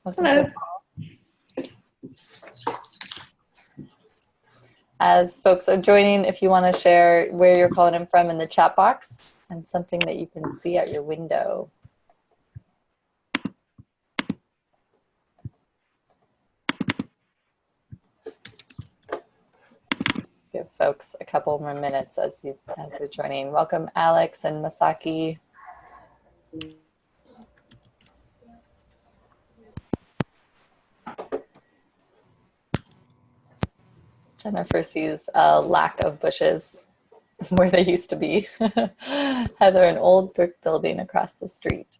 Welcome Hello. to the call. As folks are joining, if you want to share where you're calling in from in the chat box and something that you can see out your window. Give folks a couple more minutes as they're joining. Welcome Alex and Masaki. Jennifer sees a lack of bushes where they used to be. Heather, an old brick building across the street.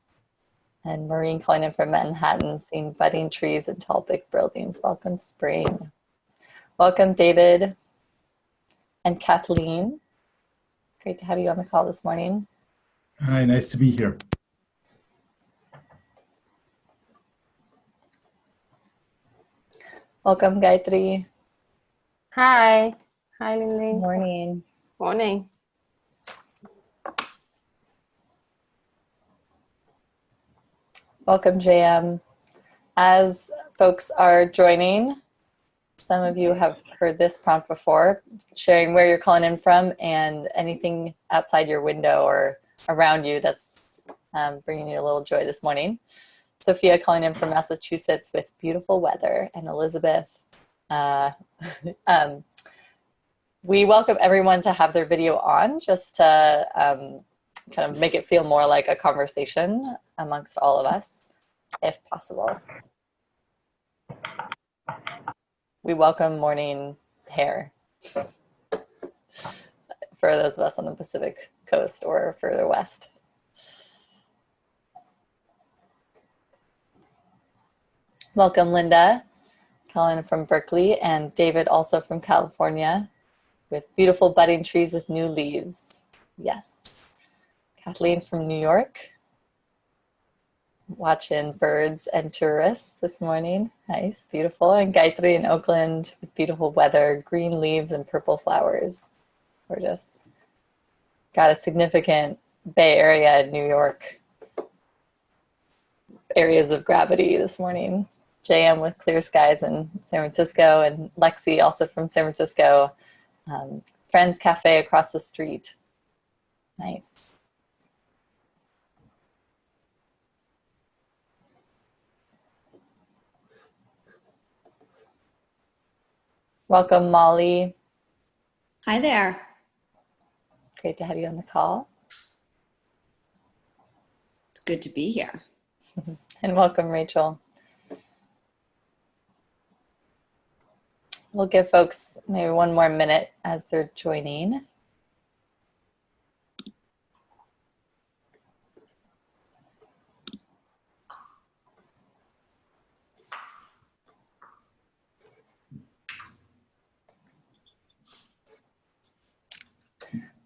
And Maureen calling in from Manhattan, seeing budding trees and tall big buildings. Welcome spring. Welcome David and Kathleen. Great to have you on the call this morning. Hi, nice to be here. Welcome Gayatri. Hi. Hi, Lily. Morning. Morning. Welcome JM. As folks are joining, some of you have heard this prompt before, sharing where you're calling in from and anything outside your window or around you that's bringing you a little joy this morning. Sophia calling in from Massachusetts with beautiful weather, and Elizabeth. We welcome everyone to have their video on just to kind of make it feel more like a conversation amongst all of us, if possible. We welcome morning hair for those of us on the Pacific Coast or further west. Welcome Linda, calling from Berkeley, and David also from California with beautiful budding trees with new leaves. Yes. Kathleen from New York, watching birds and tourists this morning. Nice, beautiful. And Gayatri in Oakland with beautiful weather, green leaves and purple flowers. Gorgeous. Got a significant Bay Area in New York areas of gravity this morning. JM with clear skies in San Francisco, and Lexi also from San Francisco. Friends Cafe across the street. Nice. Welcome, Molly. Hi there. Great to have you on the call. It's good to be here. And welcome, Rachel. We'll give folks maybe one more minute as they're joining.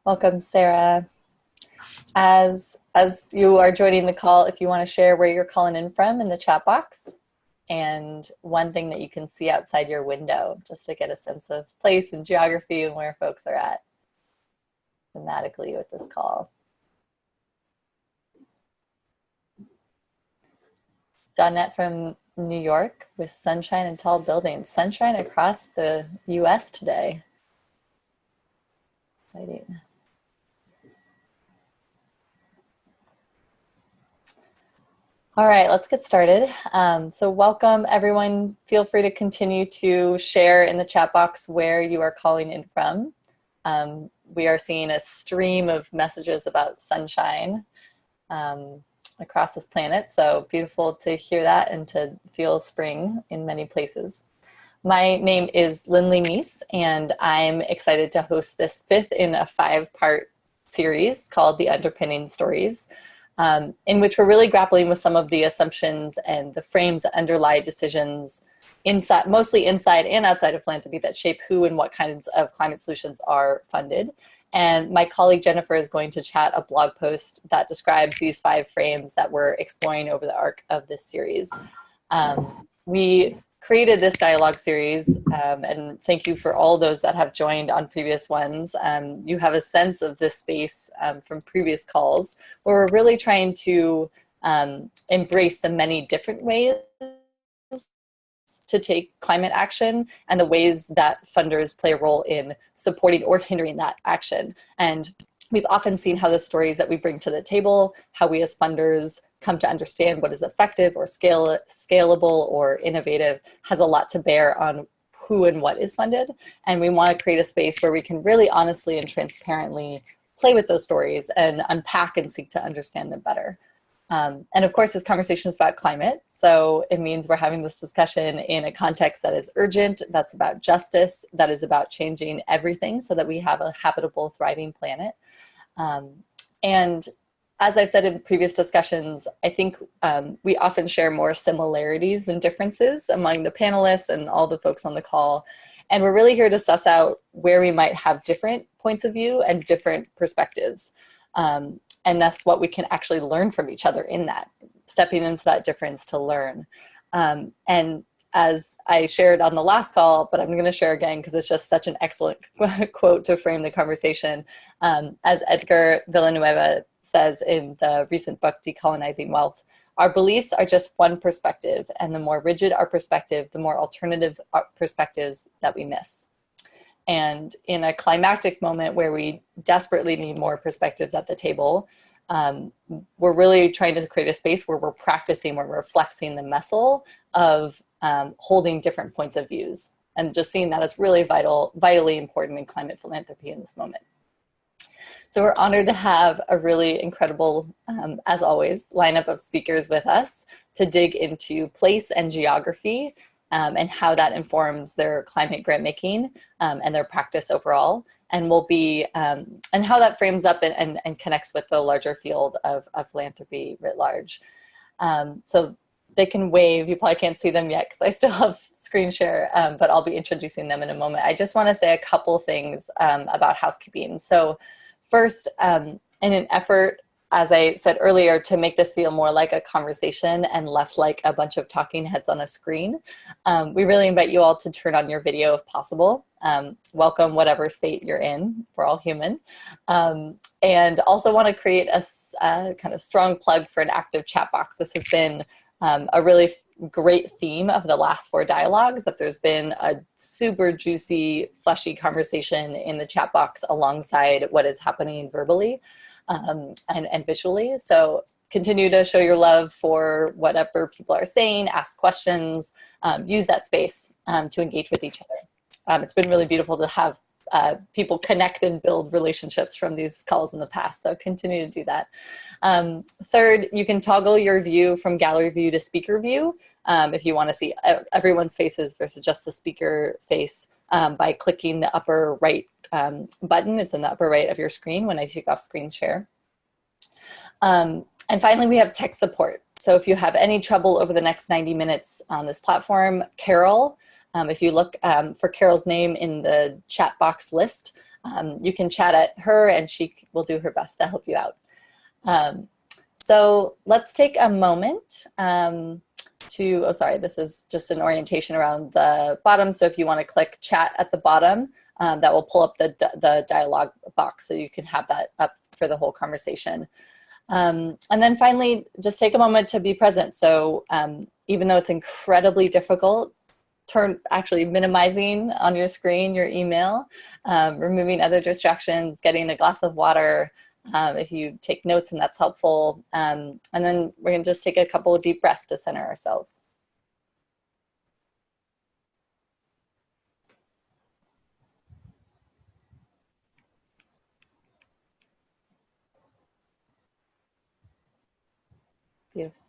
Welcome, Sarah. As you are joining the call, if you want to share where you're calling in from in the chat box, and one thing that you can see outside your window, just to get a sense of place and geography and where folks are at thematically with this call. Donette from New York with sunshine and tall buildings. Sunshine across the US today. Exciting. All right, let's get started. So welcome everyone. Feel free to continue to share in the chat box where you are calling in from. We are seeing a stream of messages about sunshine across this planet. So beautiful to hear that and to feel spring in many places. My name is Lindley Meese, and I'm excited to host this fifth in a 5-part series called the Underpinning Stories. In which we're really grappling with some of the assumptions and the frames that underlie decisions inside, mostly inside and outside of philanthropy, that shape who and what kinds of climate solutions are funded. And my colleague Jennifer is going to chat a blog post that describes these 5 frames that we're exploring over the arc of this series. We created this dialogue series, and thank you for all those that have joined on previous ones. You have a sense of this space from previous calls, where we're really trying to embrace the many different ways to take climate action and the ways that funders play a role in supporting or hindering that action. And we've often seen how the stories that we bring to the table, how we as funders come to understand what is effective or scalable or innovative, has a lot to bear on who and what is funded. And we want to create a space where we can really honestly and transparently play with those stories and unpack and seek to understand them better. And of course, this conversation is about climate. So it means we're having this discussion in a context that is urgent, that's about justice, that is about changing everything so that we have a habitable, thriving planet. And as I've said in previous discussions, I think we often share more similarities than differences among the panelists and all the folks on the call. And we're really here to suss out where we might have different points of view and different perspectives. And that's what we can actually learn from each other in that, stepping into that difference to learn. And as I shared on the last call, but I'm going to share again because it's just such an excellent quote to frame the conversation. As Edgar Villanueva says in the recent book, Decolonizing Wealth, our beliefs are just one perspective, and the more rigid our perspective, the more alternative perspectives that we miss. And in a climactic moment where we desperately need more perspectives at the table, we're really trying to create a space where we're practicing, where we're flexing the muscle of holding different points of views, and just seeing that as really vitally important in climate philanthropy in this moment. So we're honored to have a really incredible, as always, lineup of speakers with us to dig into place and geography, and how that informs their climate grant making and their practice overall, and will be and how that frames up and connects with the larger field of philanthropy writ large. So they can wave. You probably can't see them yet because I still have screen share, but I'll be introducing them in a moment. I just want to say a couple things about housekeeping. So first, in an effort, as I said earlier, to make this feel more like a conversation and less like a bunch of talking heads on a screen, we really invite you all to turn on your video if possible. Welcome whatever state you're in, we're all human. And also want to create a kind of strong plug for an active chat box. This has been a really great theme of the last 4 dialogues, that there's been a super juicy, fleshy conversation in the chat box alongside what is happening verbally. And visually. So continue to show your love for whatever people are saying, ask questions, use that space to engage with each other. It's been really beautiful to have people connect and build relationships from these calls in the past, so continue to do that. Third, you can toggle your view from gallery view to speaker view if you want to see everyone's faces versus just the speaker face by clicking the upper right button. It's in the upper right of your screen when I take off screen share. And finally, we have tech support. So if you have any trouble over the next 90 minutes on this platform, Carol, if you look for Carol's name in the chat box list, you can chat at her and she will do her best to help you out. So let's take a moment oh sorry, this is just an orientation around the bottom. So if you want to click chat at the bottom, that will pull up the dialogue box so you can have that up for the whole conversation. And then finally, just take a moment to be present. So even though it's incredibly difficult, actually minimizing on your screen your email, removing other distractions, getting a glass of water, if you take notes and that's helpful. And then we're going to just take a couple of deep breaths to center ourselves. Beautiful.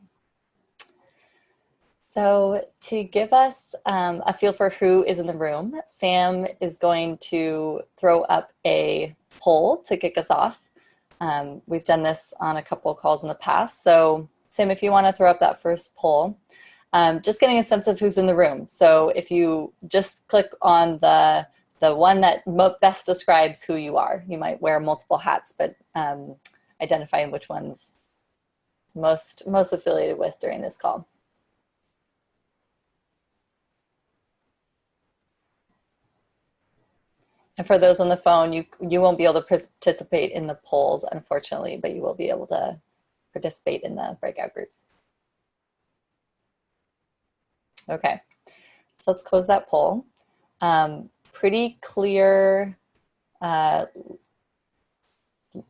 So to give us a feel for who is in the room, Sam is going to throw up a poll to kick us off. We've done this on a couple of calls in the past. So Sam, if you want to throw up that first poll, just getting a sense of who's in the room. So if you just click on the one that best describes who you are, you might wear multiple hats, but identifying which one's most affiliated with during this call. And for those on the phone, you won't be able to participate in the polls, unfortunately, but you will be able to participate in the breakout groups. Okay, So let's close that poll. Pretty clear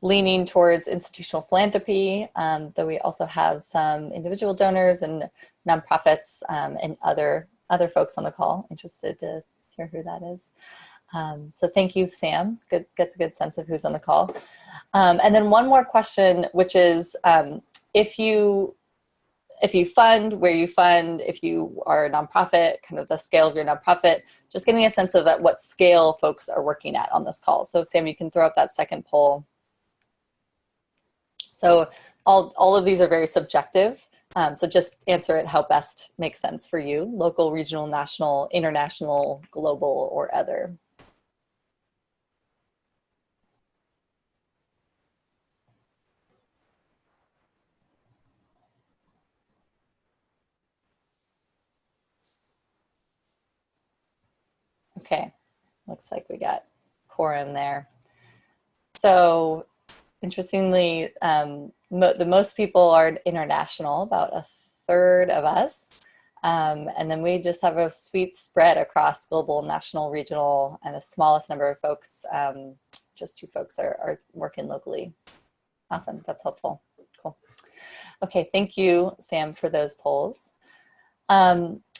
leaning towards institutional philanthropy, though we also have some individual donors and nonprofits and other folks on the call. Interested to hear who that is. So thank you, Sam. Gets a good sense of who's on the call. And then one more question, which is if you fund, where you fund, if you are a nonprofit, kind of the scale of your nonprofit, just getting a sense of at what scale folks are working at on this call. So Sam, you can throw up that second poll. So all of these are very subjective. So just answer it how best makes sense for you: local, regional, national, international, global, or other. Okay, looks like we got quorum there. So interestingly, the most people are international, about a third of us. And then we just have a sweet spread across global, national, regional, and the smallest number of folks, just 2 folks are working locally. Awesome, that's helpful, cool. Okay, thank you, Sam, for those polls.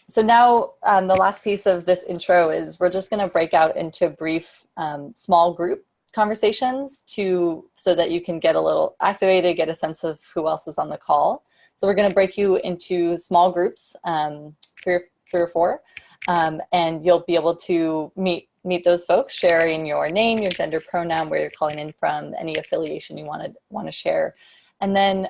So now the last piece of this intro is we're just gonna break out into brief small group conversations so that you can get a little activated, get a sense of who else is on the call. So we're gonna break you into small groups, 3 or 4, and you'll be able to meet those folks, sharing your name, your gender pronoun, where you're calling in from, any affiliation you wanna share. And then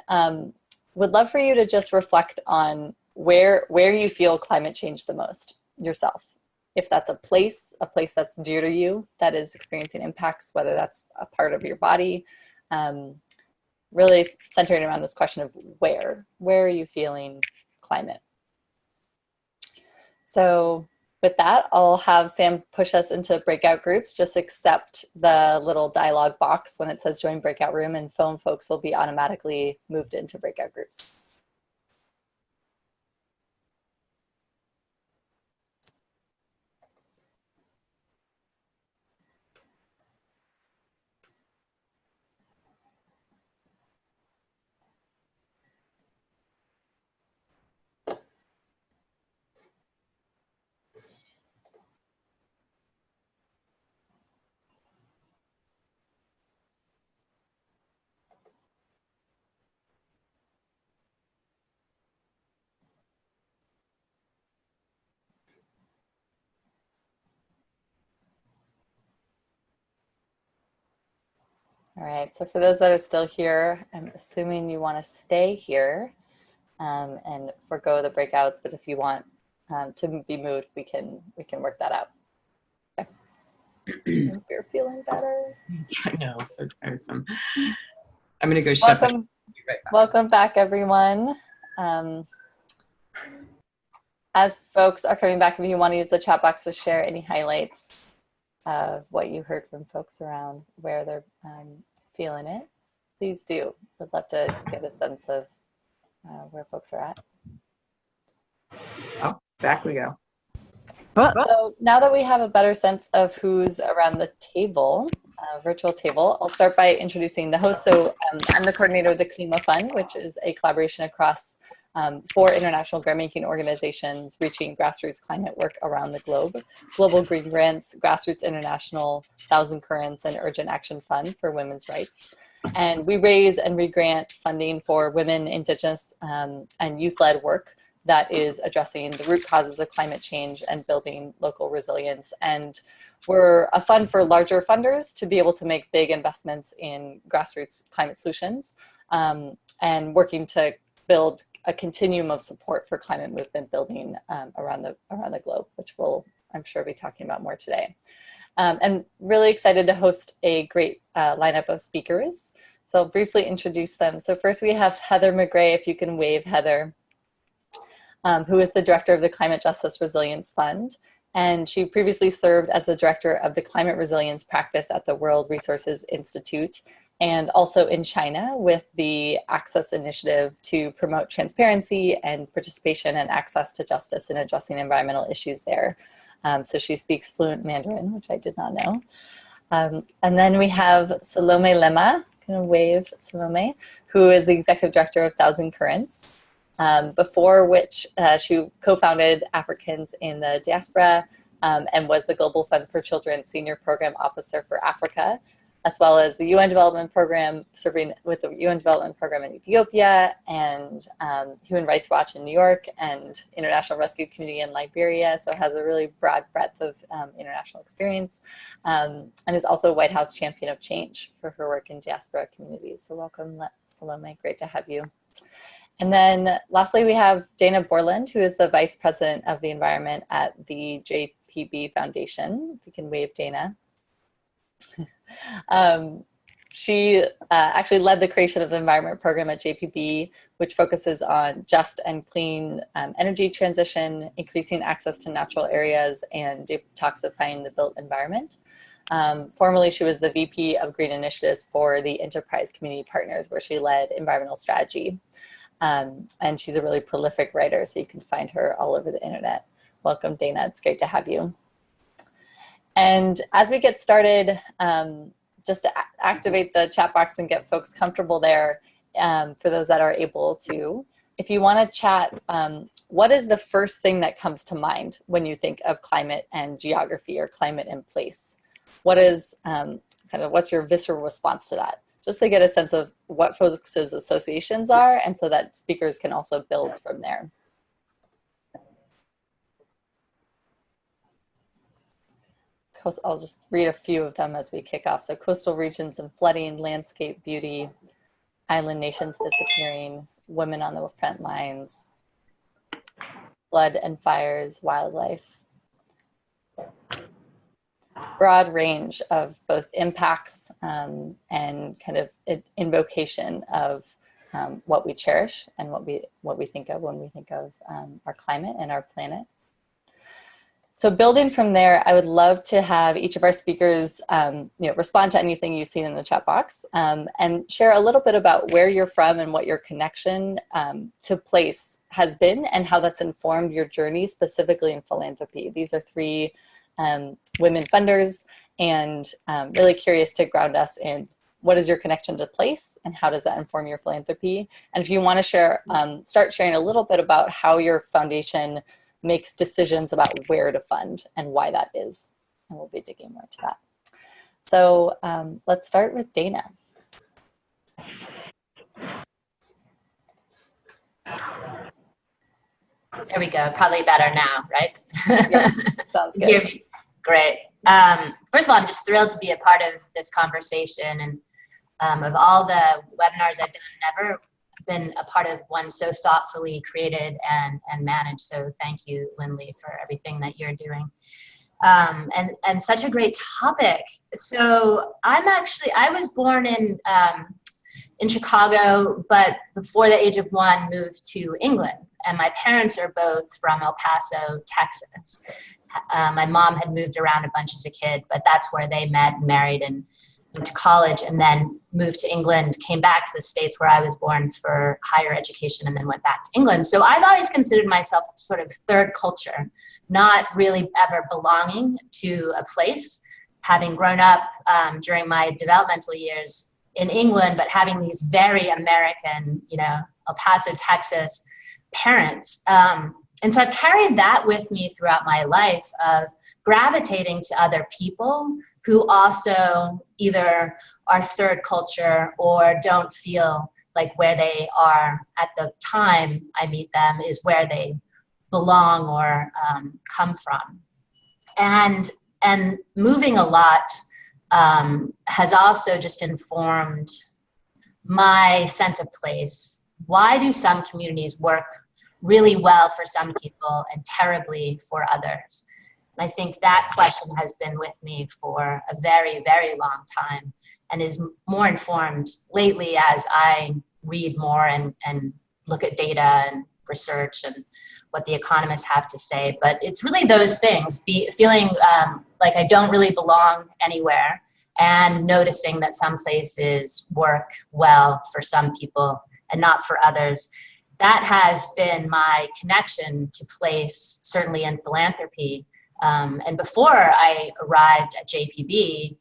would love for you to just reflect on where you feel climate change the most yourself. If that's a place that's dear to you that is experiencing impacts, whether that's a part of your body, really centering around this question of where are you feeling climate? So with that, I'll have Sam push us into breakout groups. Just accept the little dialog box when it says join breakout room, and phone folks will be automatically moved into breakout groups. All right, so for those that are still here, I'm assuming you want to stay here and forgo the breakouts, but if you want to be moved, we can work that out. Okay. Hope you're feeling better. I know, so tiresome. I'm gonna go shut Welcome, welcome back, everyone. As folks are coming back, if you want to use the chat box to share any highlights of what you heard from folks around where they're feeling it, please do. Would love to get a sense of where folks are at. Oh, back we go. So now that we have a better sense of who's around the table, virtual table, I'll start by introducing the host. So I'm the coordinator of the CLIMA Fund, which is a collaboration across 4 international grant-making organizations reaching grassroots climate work around the globe: Global Green Grants, Grassroots International, Thousand Currents, and Urgent Action Fund for Women's Rights. And we raise and re-grant funding for women, Indigenous, and youth-led work that is addressing the root causes of climate change and building local resilience. And we're a fund for larger funders to be able to make big investments in grassroots climate solutions, and working to build a continuum of support for climate movement building around the globe, which we'll, I'm sure, be talking about more today. And really excited to host a great lineup of speakers. So I'll briefly introduce them. So first we have Heather McGray, if you can wave, Heather, who is the director of the Climate Justice Resilience Fund. And she previously served as the director of the Climate Resilience Practice at the World Resources Institute and also in China with the Access Initiative to promote transparency and participation and access to justice in addressing environmental issues there. So she speaks fluent Mandarin, which I did not know. And then we have Salome Lema, kind of wave Salome, who is the executive director of Thousand Currents, before which she co-founded Africans in the Diaspora and was the Global Fund for Children Senior Program Officer for Africa, as well as the UN Development Program, serving with the UN Development Program in Ethiopia, and Human Rights Watch in New York, and International Rescue Committee in Liberia, so has a really broad breadth of international experience, and is also a White House Champion of Change for her work in diaspora communities. So welcome, Salome, great to have you. And then lastly, we have Dana Borland, who is the Vice President of the Environment at the JPB Foundation. If you can wave, Dana. She actually led the creation of the environment program at JPB, which focuses on just and clean energy transition, increasing access to natural areas, and detoxifying the built environment. Formerly, she was the VP of Green Initiatives for the Enterprise Community Partners, where she led environmental strategy. And she's a really prolific writer, so you can find her all over the internet. Welcome, Dana. It's great to have you. And as we get started, just to activate the chat box and get folks comfortable there, for those that are able to, if you want to chat, what is the first thing that comes to mind when you think of climate and geography, or climate and place? What is what's your visceral response to that? Just to get a sense of what folks' associations are, and so that speakers can also build from there. I'll just read a few of them as we kick off. So coastal regions and flooding, landscape beauty, island nations disappearing, women on the front lines, flood and fires, wildlife. Broad range of both impacts and kind of invocation of what we cherish and what we think of when we think of our climate and our planet. So building from there, I would love to have each of our speakers respond to anything you've seen in the chat box, and share a little bit about where you're from and what your connection to place has been, and how that's informed your journey specifically in philanthropy. These are three women funders, and really curious to ground us in what is your connection to place and how does that inform your philanthropy. And if you want to share, start sharing a little bit about how your foundation makes decisions about where to fund and why that is. And we'll be digging more into that. So let's start with Dana. There we go. Probably better now, right? Yes, sounds good. Hear me? Great. First of all, I'm just thrilled to be a part of this conversation, and of all the webinars I've done, never been a part of one so thoughtfully created and managed. So thank you, Lindley, for everything that you're doing. And such a great topic. So I was born in Chicago, but before the age of 1 moved to England. And my parents are both from El Paso, Texas. My mom had moved around a bunch as a kid, but that's where they met and married and went to college, and then moved to England, came back to the States where I was born for higher education, and then went back to England. So I've always considered myself sort of third culture, not really ever belonging to a place, having grown up during my developmental years in England, but having these very American, El Paso, Texas parents. And so I've carried that with me throughout my life, of gravitating to other people who also either are third culture or don't feel like where they are at the time I meet them is where they belong or come from. And moving a lot has also just informed my sense of place. Why do some communities work really well for some people and terribly for others? And I think that question has been with me for a very, very long time, and is more informed lately as I read more and look at data and research and what the economists have to say. But it's really those things, feeling like I don't really belong anywhere, and noticing that some places work well for some people and not for others. That has been my connection to place, certainly in philanthropy. And before I arrived at JPB,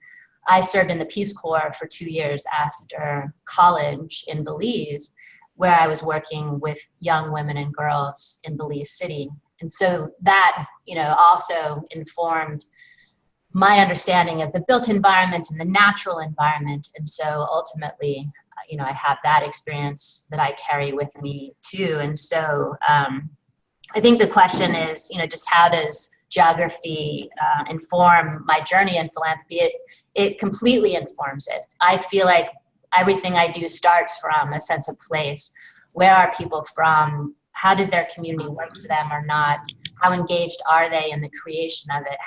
I served in the Peace Corps for 2 years after college in Belize, where I was working with young women and girls in Belize City. And so that, also informed my understanding of the built environment and the natural environment. And so ultimately, I have that experience that I carry with me too. And so I think the question is, just how does geography inform my journey in philanthropy? It completely informs it. I feel like everything I do starts from a sense of place. Where are people from? How does their community work for them or not? How engaged are they in the creation of it?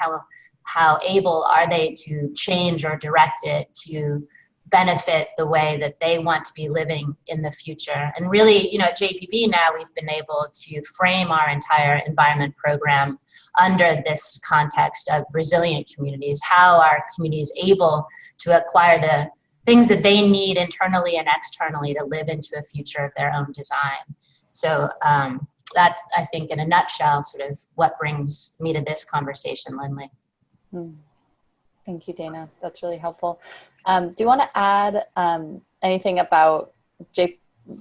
How able are they to change or direct it to benefit the way that they want to be living in the future? And really, at JPB now, we've been able to frame our entire environment program under this context of resilient communities. How are communities able to acquire the things that they need internally and externally to live into a future of their own design? So that's, I think, in a nutshell, sort of what brings me to this conversation, Lindley. Thank you, Dana. That's really helpful. Do you want to add anything about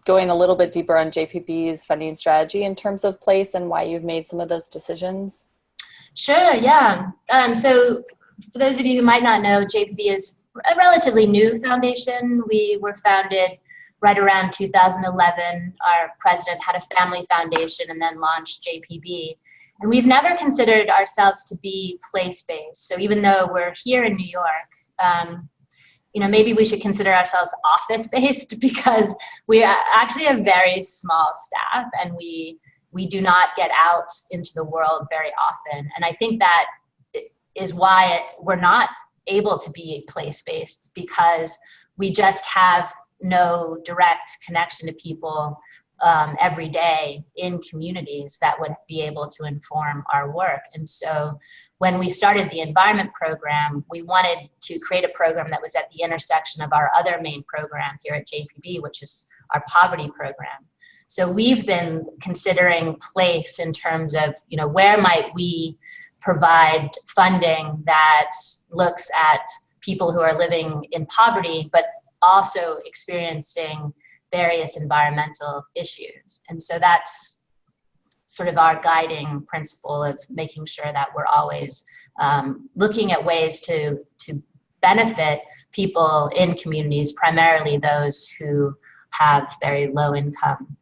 going a little bit deeper on JPB's funding strategy in terms of place and why you've made some of those decisions? Sure, yeah. So for those of you who might not know, JPB is a relatively new foundation. We were founded right around 2011. Our president had a family foundation and then launched JPB. And we've never considered ourselves to be place-based. So even though we're here in New York, maybe we should consider ourselves office-based, because we actually have very small staff and we do not get out into the world very often. And I think that is why we're not able to be place-based, because we just have no direct connection to people every day in communities that would be able to inform our work. And so when we started the environment program, we wanted to create a program that was at the intersection of our other main program here at JPB, which is our poverty program. So we've been considering place in terms of, where might we provide funding that looks at people who are living in poverty, but also experiencing various environmental issues. And so that's sort of our guiding principle of making sure that we're always looking at ways to benefit people in communities, primarily those who have very low income.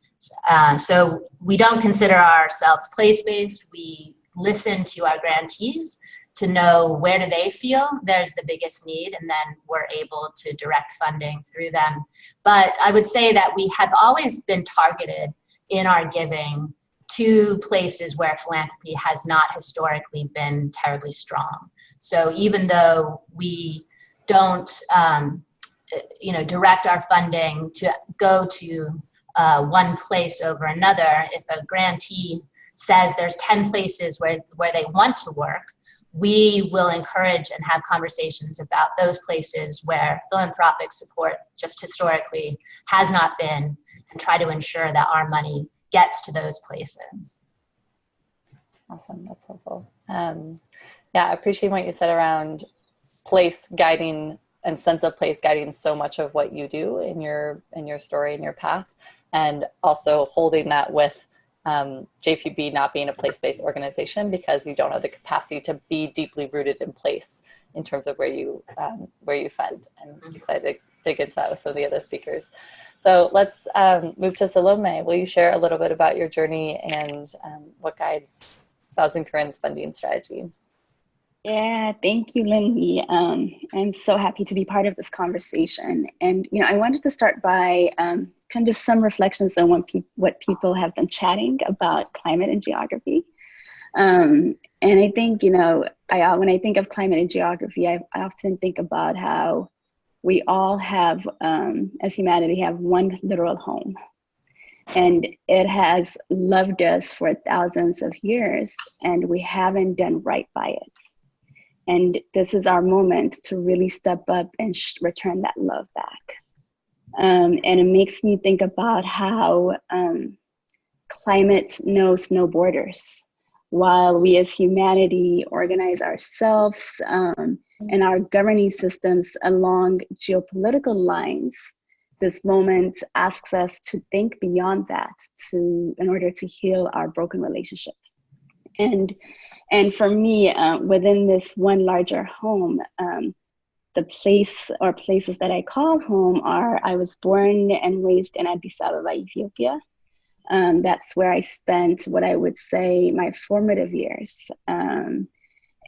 So we don't consider ourselves place-based. We listen to our grantees to know where do they feel there's the biggest need, and then we're able to direct funding through them. But I would say that we have always been targeted in our giving to places where philanthropy has not historically been terribly strong. So even though we don't direct our funding to go to one place over another, if a grantee says there's 10 places where they want to work, we will encourage and have conversations about those places where philanthropic support just historically has not been, and try to ensure that our money gets to those places. Awesome, that's helpful. I appreciate what you said around place guiding and sense of place guiding so much of what you do in your story and your path, and also holding that with JPB not being a place-based organization because you don't have the capacity to be deeply rooted in place in terms of where you fund. And I'm excited to dig into that with some of the other speakers. So let's move to Salome. Will you share a little bit about your journey and what guides Thousand Currents funding strategy? Yeah, thank you, Lindsay. I'm so happy to be part of this conversation. And, I wanted to start by kind of some reflections on what people have been chatting about climate and geography. And I think, when I think of climate and geography, I often think about how we all have, as humanity, have one literal home. And it has loved us for thousands of years, and we haven't done right by it. And this is our moment to really step up and return that love back. And it makes me think about how climate knows no borders. While we as humanity organize ourselves and our governing systems along geopolitical lines, this moment asks us to think beyond that in order to heal our broken relationships. And for me, within this one larger home, the place or places that I call home are, I was born and raised in Addis Ababa, Ethiopia. That's where I spent what I would say my formative years.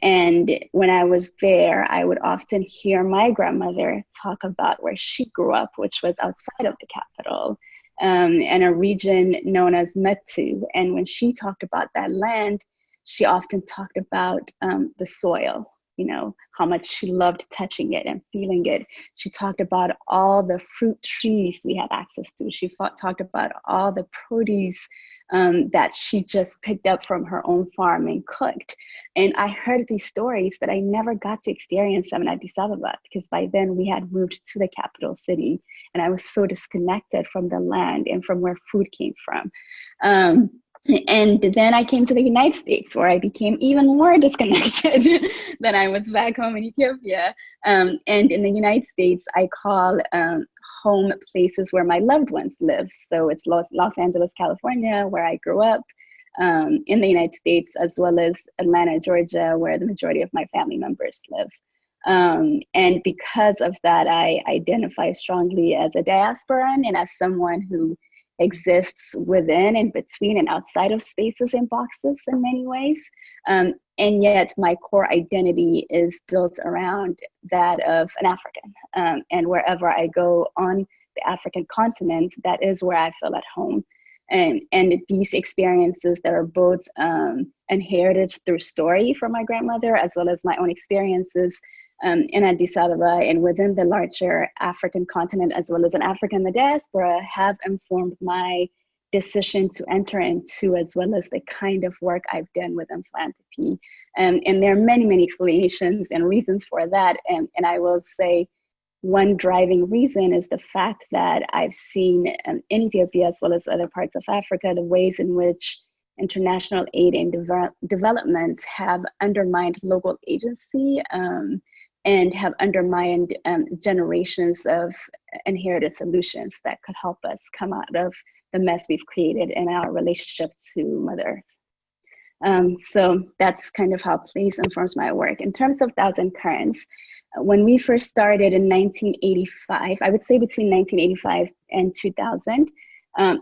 And when I was there, I would often hear my grandmother talk about where she grew up, which was outside of the capital, in a region known as Metu. And when she talked about that land, she often talked about the soil, you know, how much she loved touching it and feeling it. She talked about all the fruit trees we had access to. She talked about all the produce that she just picked up from her own farm and cooked. And I heard these stories, but I never got to experience them in Addis Ababa, because by then we had moved to the capital city and I was so disconnected from the land and from where food came from. And then I came to the United States, where I became even more disconnected than I was back home in Ethiopia. And in the United States, I call home places where my loved ones live. So it's Los Angeles, California, where I grew up, in the United States, as well as Atlanta, Georgia, where the majority of my family members live. And because of that, I identify strongly as a diasporan and as someone who exists within and between and outside of spaces and boxes in many ways. And yet my core identity is built around that of an African. And wherever I go on the African continent, that is where I feel at home. And these experiences that are both inherited through story from my grandmother, as well as my own experiences in Addis Ababa and within the larger African continent, as well as an African in the diaspora, have informed my decision to enter into, as well as the kind of work I've done within philanthropy. And there are many, many explanations and reasons for that. And I will say one driving reason is the fact that I've seen in Ethiopia, as well as other parts of Africa, the ways in which international aid and development have undermined local agency and have undermined generations of inherited solutions that could help us come out of the mess we've created in our relationship to Mother Earth. So that's kind of how place informs my work. In terms of Thousand Currents, when we first started in 1985, I would say between 1985 and 2000,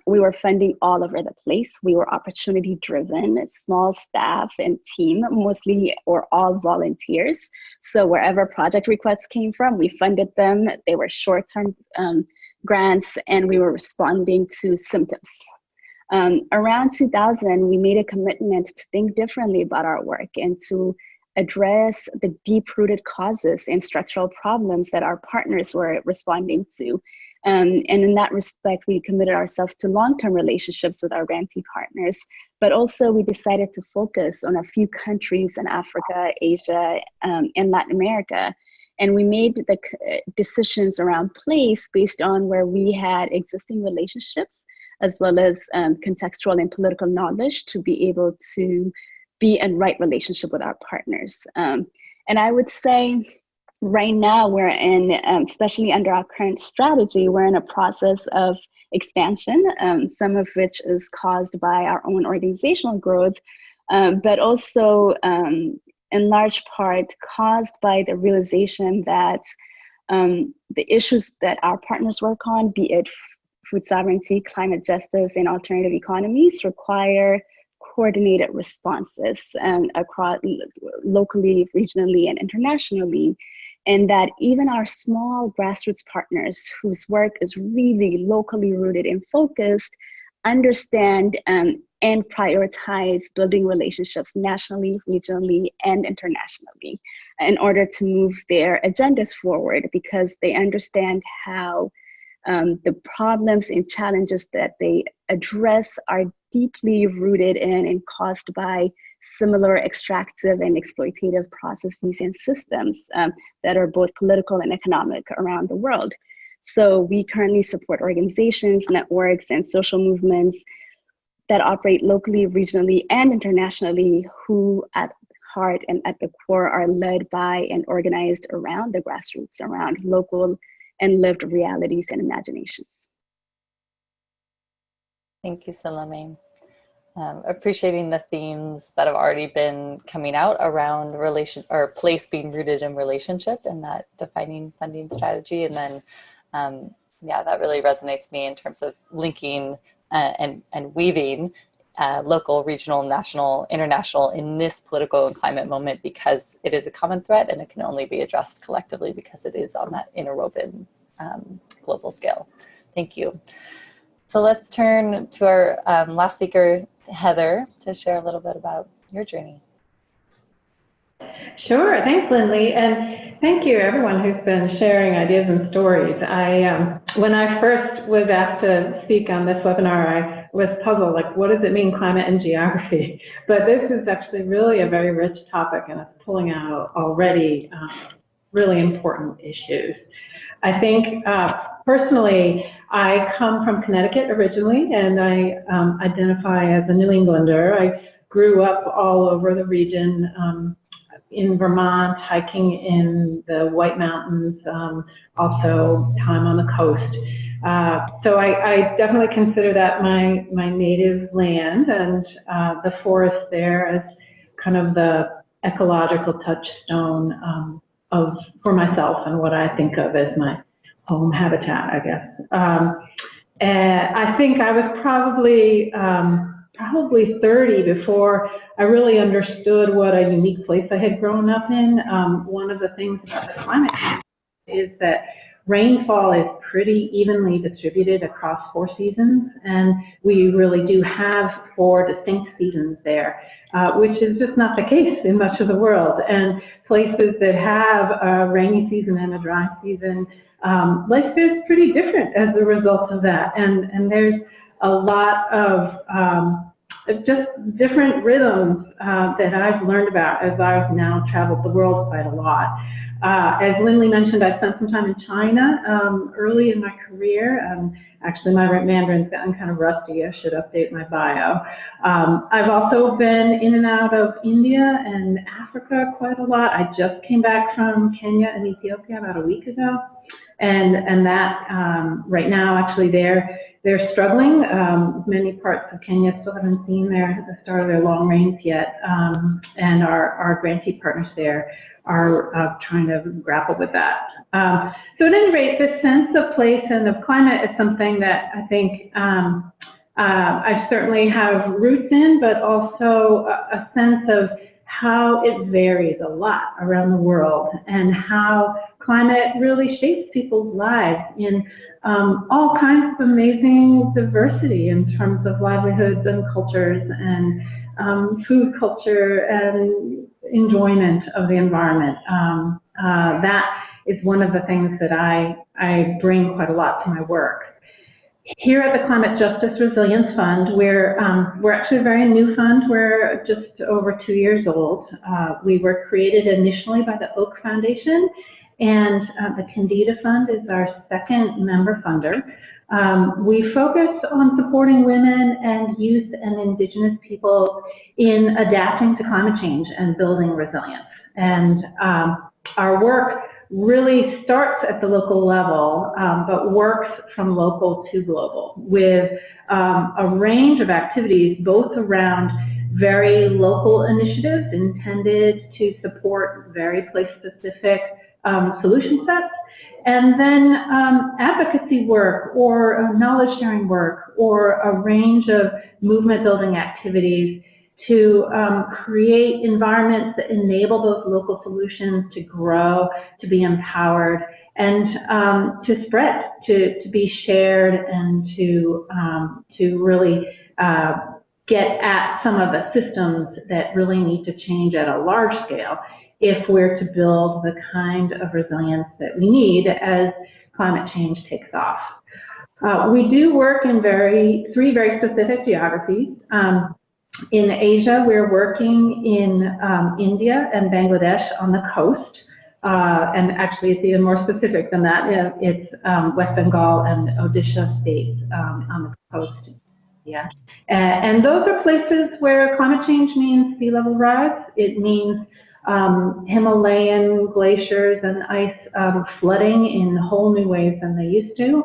we were funding all over the place. We were opportunity driven, small staff and team, mostly or all volunteers. So wherever project requests came from, we funded them. They were short-term grants, and we were responding to symptoms. Around 2000, we made a commitment to think differently about our work and to address the deep-rooted causes and structural problems that our partners were responding to. And in that respect, we committed ourselves to long-term relationships with our grantee partners, but also we decided to focus on a few countries in Africa, Asia, and Latin America. And we made the decisions around place based on where we had existing relationships, as well as contextual and political knowledge to be able to be in right relationship with our partners. And I would say right now we're in, especially under our current strategy, we're in a process of expansion, some of which is caused by our own organizational growth, but also in large part caused by the realization that the issues that our partners work on, be it food sovereignty, climate justice, and alternative economies, require coordinated responses across locally, regionally, and internationally. And that even our small grassroots partners whose work is really locally rooted and focused understand and prioritize building relationships nationally, regionally, and internationally in order to move their agendas forward, because they understand how the problems and challenges that they address are deeply rooted in and caused by similar extractive and exploitative processes and systems that are both political and economic around the world. So we currently support organizations, networks, and social movements that operate locally, regionally, and internationally, who at heart and at the core are led by and organized around the grassroots, around local and lived realities and imaginations. Thank you, Salome. Appreciating the themes that have already been coming out around relation or place being rooted in relationship and that defining funding strategy. And then, yeah, that really resonates me in terms of linking and weaving local, regional, national, international in this political and climate moment, because it is a common threat and it can only be addressed collectively because it is on that interwoven global scale. Thank you. So let's turn to our last speaker, Heather, to share a little bit about your journey. Sure, thanks, Lindley, and thank you everyone who's been sharing ideas and stories. When I first was asked to speak on this webinar, I was puzzled, like, what does it mean, climate and geography? But this is actually really a very rich topic, and it's pulling out already really important issues. I think personally, I come from Connecticut originally, and I identify as a New Englander. I grew up all over the region, in Vermont, hiking in the White Mountains, also time on the coast. So I definitely consider that my native land, and the forest there as kind of the ecological touchstone for myself and what I think of as my home habitat, I guess. And I think I was probably 30 before I really understood what a unique place I had grown up in. One of the things about the climate is that rainfall is pretty evenly distributed across 4 seasons, and we really do have 4 distinct seasons there, which is just not the case in much of the world. And places that have a rainy season and a dry season, life is pretty different as a result of that. And there's a lot of just different rhythms that I've learned about as I've now traveled the world quite a lot. As Lindley mentioned, I spent some time in China early in my career. Actually, my Mandarin's gotten kind of rusty. I should update my bio. I've also been in and out of India and Africa quite a lot. I just came back from Kenya and Ethiopia about a week ago. And that right now, actually, they're struggling. Many parts of Kenya still haven't seen the start of their long rains yet, and our grantee partners there are trying to grapple with that. So at any rate, this sense of place and of climate is something that I think I certainly have roots in, but also a sense of how it varies a lot around the world and how climate really shapes people's lives in all kinds of amazing diversity in terms of livelihoods and cultures and food culture and enjoyment of the environment. That is one of the things that I bring quite a lot to my work. Here at the Climate Justice Resilience Fund, we're actually a very new fund. We're just over 2 years old. We were created initially by the Oak Foundation, and the Candida Fund is our second member funder. We focus on supporting women and youth and indigenous people in adapting to climate change and building resilience. And our work really starts at the local level, but works from local to global with a range of activities, both around very local initiatives intended to support very place-specific solution sets, and then advocacy work or knowledge sharing work or a range of movement building activities to create environments that enable those local solutions to grow, to be empowered, and to spread, to be shared, and to really get at some of the systems that really need to change at a large scale if we're to build the kind of resilience that we need as climate change takes off. We do work in 3 very specific geographies. In Asia, we're working in India and Bangladesh on the coast. And actually, it's even more specific than that. It's West Bengal and Odisha states on the coast. Yeah. And those are places where climate change means sea level rise. It means Himalayan glaciers and ice flooding in whole new ways than they used to.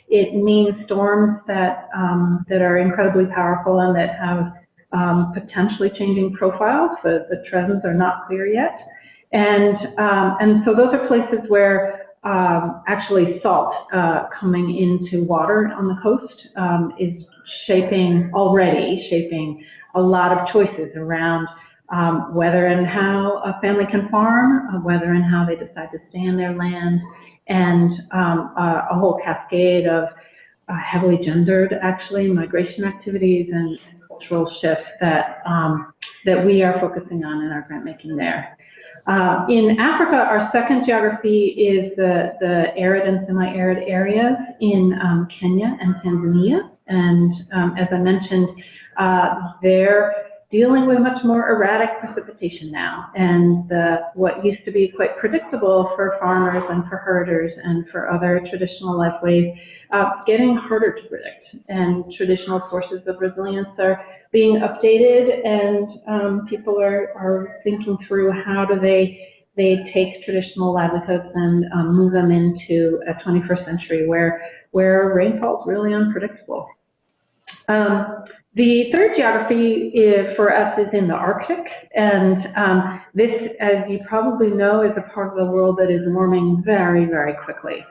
It means storms that are incredibly powerful and that have potentially changing profiles. The trends are not clear yet. And so those are places where actually salt coming into water on the coast is already shaping a lot of choices around whether and how a family can farm, whether and how they decide to stay in their land, and a whole cascade of heavily gendered, actually, migration activities and cultural shifts that we are focusing on in our grant making there. In Africa, our second geography is the arid and semi-arid areas in Kenya and Tanzania. And as I mentioned, they're dealing with much more erratic precipitation now. And what used to be quite predictable for farmers and for herders and for other traditional lifeways, getting harder to predict. And traditional sources of resilience are being updated, and people are thinking through how do they take traditional livelihoods and move them into a 21st century where rainfall is really unpredictable. The third geography for us is in the Arctic, and this, as you probably know, is a part of the world that is warming very, very quickly.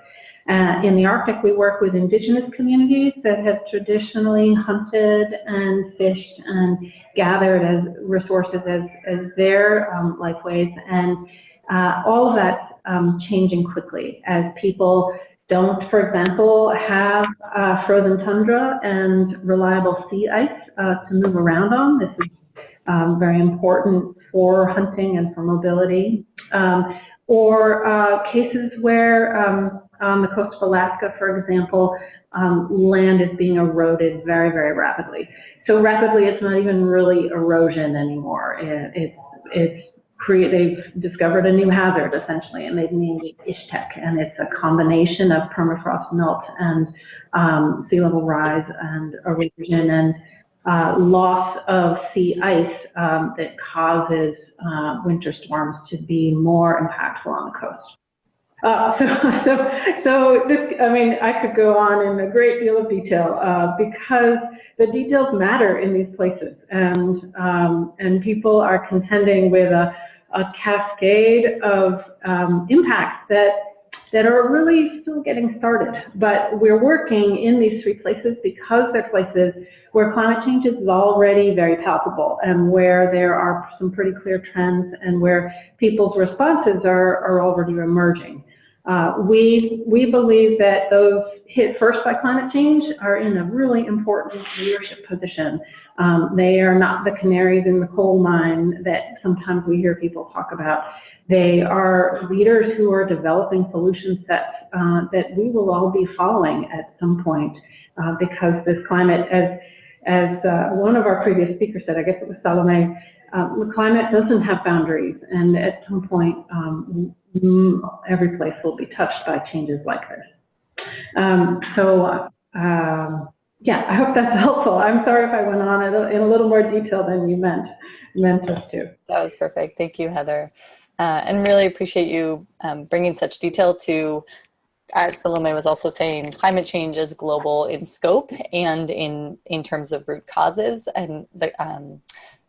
In the Arctic, we work with indigenous communities that have traditionally hunted and fished and gathered as resources as their lifeways, and all of that's changing quickly as people don't, for example, have frozen tundra and reliable sea ice to move around on. This is very important for hunting and for mobility. Or cases where on the coast of Alaska, for example, land is being eroded very, very rapidly. So rapidly, it's not even really erosion anymore. They've discovered a new hazard, essentially, and they've named it Ishtek, and it's a combination of permafrost melt and sea level rise and erosion and loss of sea ice that causes winter storms to be more impactful on the coast. So this, I mean, I could go on in a great deal of detail because the details matter in these places, and people are contending with a cascade of impacts that are really still getting started. But we're working in these three places because they're places where climate change is already very palpable and where there are some pretty clear trends and where people's responses are already emerging. We believe that those hit first by climate change are in a really important leadership position. They are not the canaries in the coal mine that sometimes we hear people talk about. They are leaders who are developing solution sets that we will all be following at some point because this climate, as one of our previous speakers said, I guess it was Salome, the climate doesn't have boundaries, and at some point every place will be touched by changes like this. Yeah, I hope that's helpful. I'm sorry if I went on in a little more detail than you meant us to. That was perfect. Thank you, Heather. And really appreciate you bringing such detail to, as Salome was also saying, climate change is global in scope and in terms of root causes and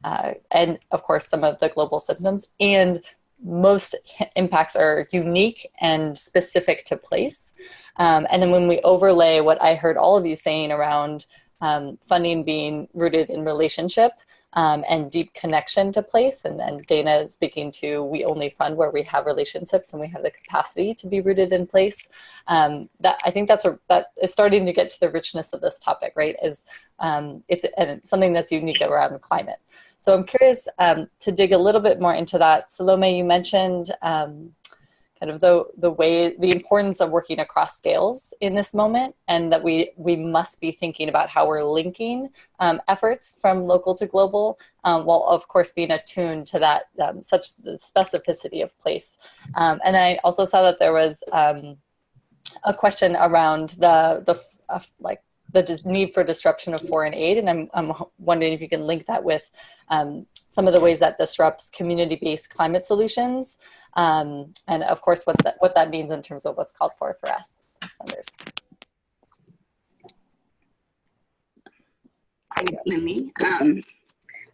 of course some of the global symptoms, and most impacts are unique and specific to place. And then when we overlay what I heard all of you saying around funding being rooted in relationship and deep connection to place, and then Dana speaking to, we only fund where we have relationships and we have the capacity to be rooted in place. That I think that is starting to get to the richness of this topic, right? It's something that's unique around climate. So I'm curious to dig a little bit more into that. Salome, you mentioned kind of the importance of working across scales in this moment, and that we must be thinking about how we're linking efforts from local to global, while of course being attuned to that such the specificity of place. And I also saw that there was a question around the need for disruption of foreign aid, and I'm wondering if you can link that with some of the ways that disrupts community-based climate solutions, and of course what that means in terms of what's called for us as funders. Thanks, Lindley.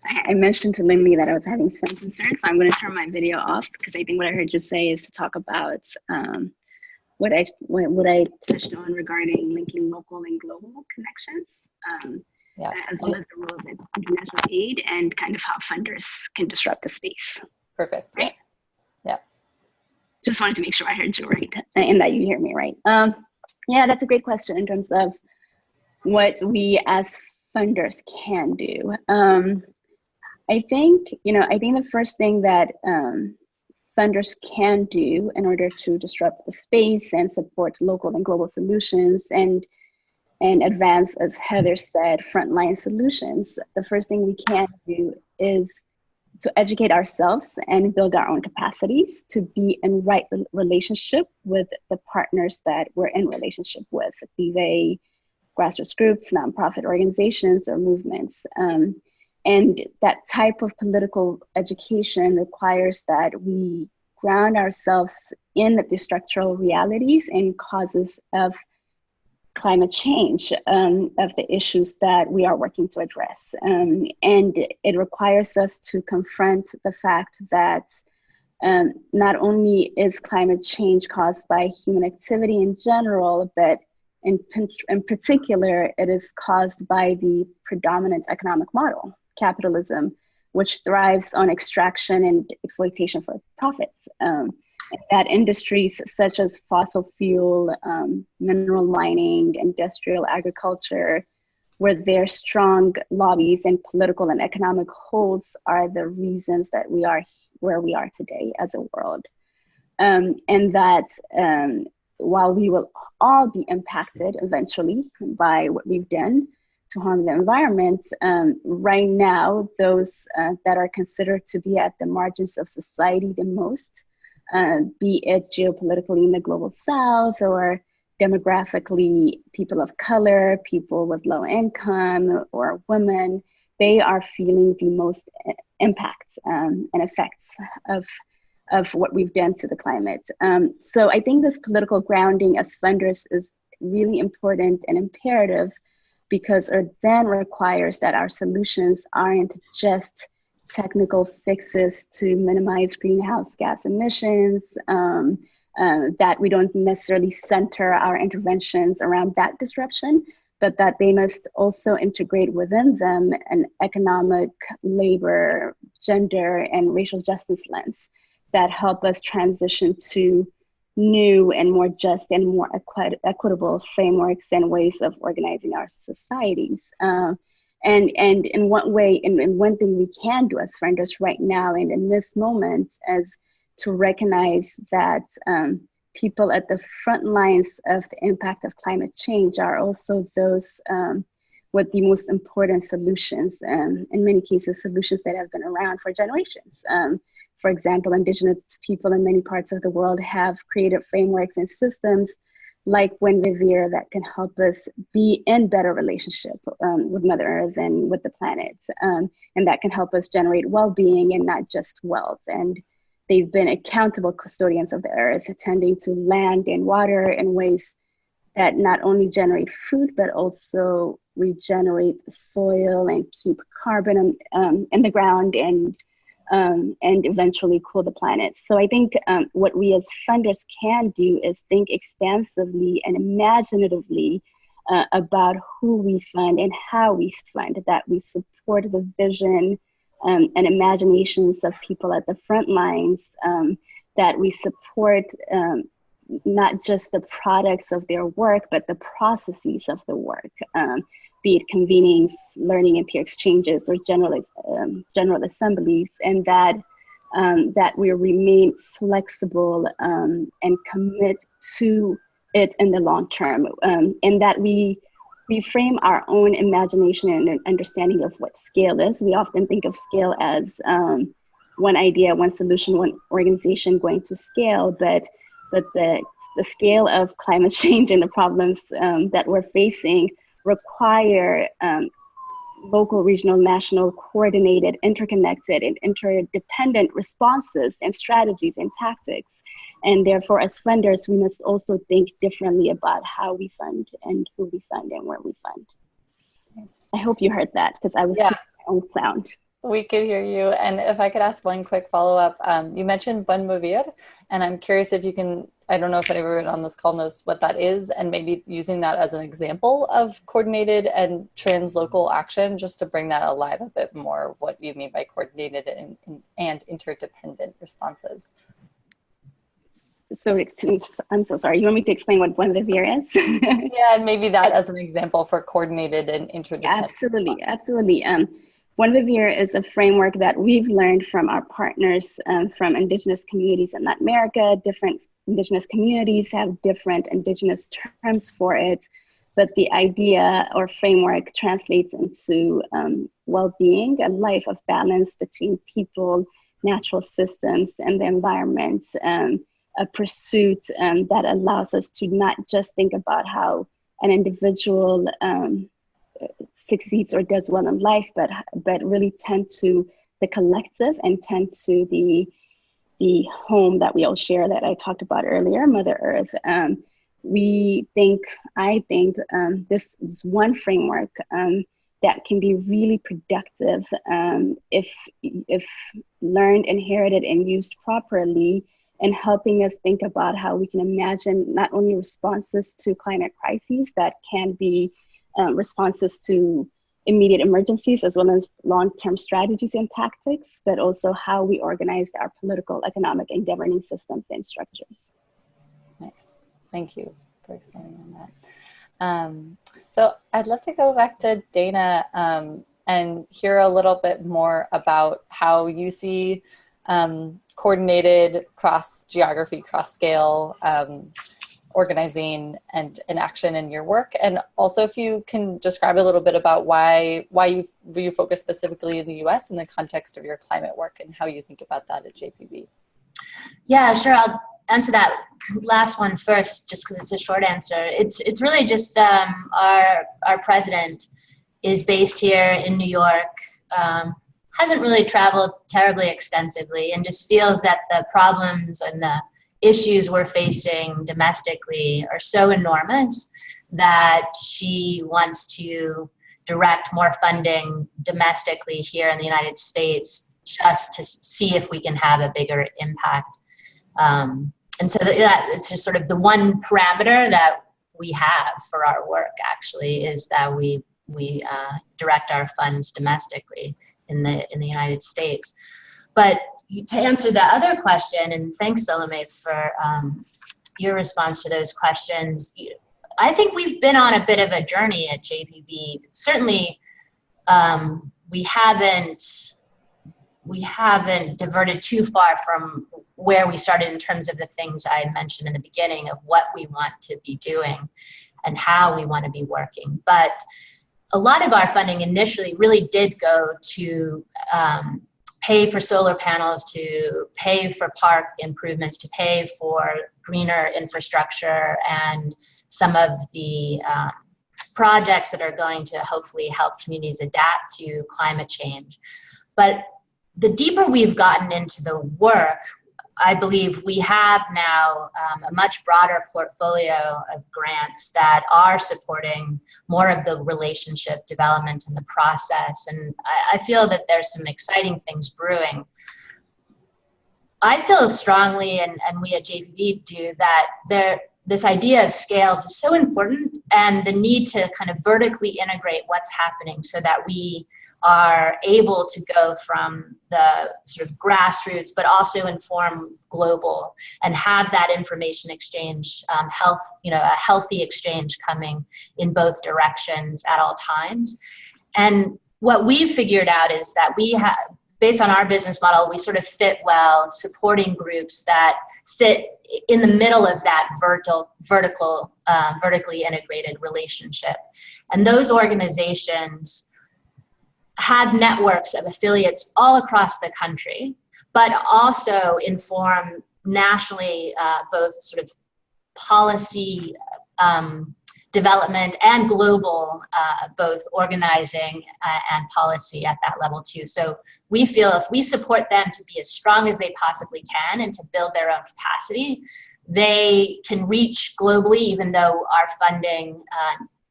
I mentioned to Lindley that I was having some concerns, so I'm going to turn my video off because I think what I heard you say is to talk about what I touched on regarding linking local and global connections, as well as the role of international aid and kind of how funders can disrupt the space. Perfect. Right? Yeah. Just wanted to make sure I heard you right and that you hear me right. Yeah, that's a great question in terms of what we as funders can do. I think the first thing that funders can do in order to disrupt the space and support local and global solutions and advance, as Heather said, frontline solutions, the first thing we can do is to educate ourselves and build our own capacities to be in right relationship with the partners that we're in relationship with, be they grassroots groups, nonprofit organizations, or movements. And that type of political education requires that we ground ourselves in the structural realities and causes of climate change, of the issues that we are working to address. And it requires us to confront the fact that not only is climate change caused by human activity in general, but in particular, it is caused by the predominant economic model, capitalism, which thrives on extraction and exploitation for profits. That industries such as fossil fuel, mineral mining, industrial agriculture, where their strong lobbies and political and economic holds are the reasons that we are where we are today as a world. And that while we will all be impacted eventually by what we've done to harm the environment, right now, those that are considered to be at the margins of society the most, be it geopolitically in the global south or demographically people of color, people with low income, or women, they are feeling the most impact and effects of what we've done to the climate. So I think this political grounding as funders is really important and imperative, because it then requires that our solutions aren't just technical fixes to minimize greenhouse gas emissions, that we don't necessarily center our interventions around that disruption, but that they must also integrate within them an economic, labor, gender, and racial justice lens that help us transition to new and more just and more equitable frameworks and ways of organizing our societies. And in one way, and one thing we can do as funders right now and in this moment is to recognize that people at the front lines of the impact of climate change are also those with the most important solutions, in many cases, solutions that have been around for generations. For example, Indigenous people in many parts of the world have created frameworks and systems like Wind Riviere that can help us be in better relationship with Mother Earth and with the planet, and that can help us generate well-being and not just wealth. And they've been accountable custodians of the earth, attending to land and water in ways that not only generate food, but also regenerate the soil and keep carbon in the ground and eventually cool the planet. So I think what we as funders can do is think expansively and imaginatively about who we fund and how we fund, that we support the vision and imaginations of people at the front lines, that we support not just the products of their work, but the processes of the work, be it convenings, learning and peer exchanges, or general assemblies, and that that we remain flexible and commit to it in the long term, and that we frame our own imagination and understanding of what scale is. We often think of scale as one idea, one solution, one organization going to scale, but the scale of climate change and the problems that we're facing require local, regional, national, coordinated, interconnected, and interdependent responses and strategies and tactics. And therefore, as funders, we must also think differently about how we fund and who we fund and where we fund. Nice. I hope you heard that, because I was hearing my own sound. We could hear you. And if I could ask one quick follow-up, you mentioned Bon Movir, and I'm curious if you can, I don't know if anyone on this call knows what that is, and maybe using that as an example of coordinated and translocal action, just to bring that alive a bit more, what you mean by coordinated and interdependent responses. So I'm so sorry. You want me to explain what Bon Movir is? Yeah, and maybe that as an example for coordinated and interdependent. Absolutely. Bon Movir is a framework that we've learned from our partners from indigenous communities in Latin America. Different indigenous communities have different indigenous terms for it, but the idea or framework translates into well-being, a life of balance between people, natural systems, and the environment. A pursuit that allows us to not just think about how an individual succeeds or does well in life, but really tend to the collective and tend to the home that we all share that I talked about earlier, Mother Earth. I think this is one framework that can be really productive if learned, inherited, and used properly, and helping us think about how we can imagine not only responses to climate crises that can be responses to immediate emergencies, as well as long-term strategies and tactics, but also how we organize our political, economic, and governing systems and structures. Nice. Thank you for explaining on that. So I'd love to go back to Dana and hear a little bit more about how you see coordinated cross-geography, cross-scale organizing and action in your work. And also if you can describe a little bit about why you focus specifically in the US in the context of your climate work and how you think about that at JPB. Yeah, sure. I'll answer that last one first, just because it's a short answer. It's really just our president is based here in New York, hasn't really traveled terribly extensively, and just feels that the problems and the issues we're facing domestically are so enormous that she wants to direct more funding domestically here in the United States just to see if we can have a bigger impact. And so that it's just sort of the one parameter that we have for our work, actually, is that we direct our funds domestically in the United States. But to answer the other question, and thanks, Salome, for your response to those questions, I think we've been on a bit of a journey at JPB. Certainly, we haven't diverted too far from where we started in terms of the things I mentioned in the beginning of what we want to be doing and how we want to be working. But a lot of our funding initially really did go to pay for solar panels, to pay for park improvements, to pay for greener infrastructure and some of the projects that are going to hopefully help communities adapt to climate change. But the deeper we've gotten into the work, I believe we have now a much broader portfolio of grants that are supporting more of the relationship development in the process. And I feel that there's some exciting things brewing. I feel strongly, and we at JPB do, that this idea of scales is so important, and the need to kind of vertically integrate what's happening so that we are able to go from the sort of grassroots, but also inform global and have that information exchange, a healthy exchange coming in both directions at all times. And what we've figured out is that based on our business model, we sort of fit well supporting groups that sit in the middle of that vertically integrated relationship. And those organizations have networks of affiliates all across the country, but also inform nationally both sort of policy development and global both organizing and policy at that level too. So we feel if we support them to be as strong as they possibly can and to build their own capacity, they can reach globally, even though our funding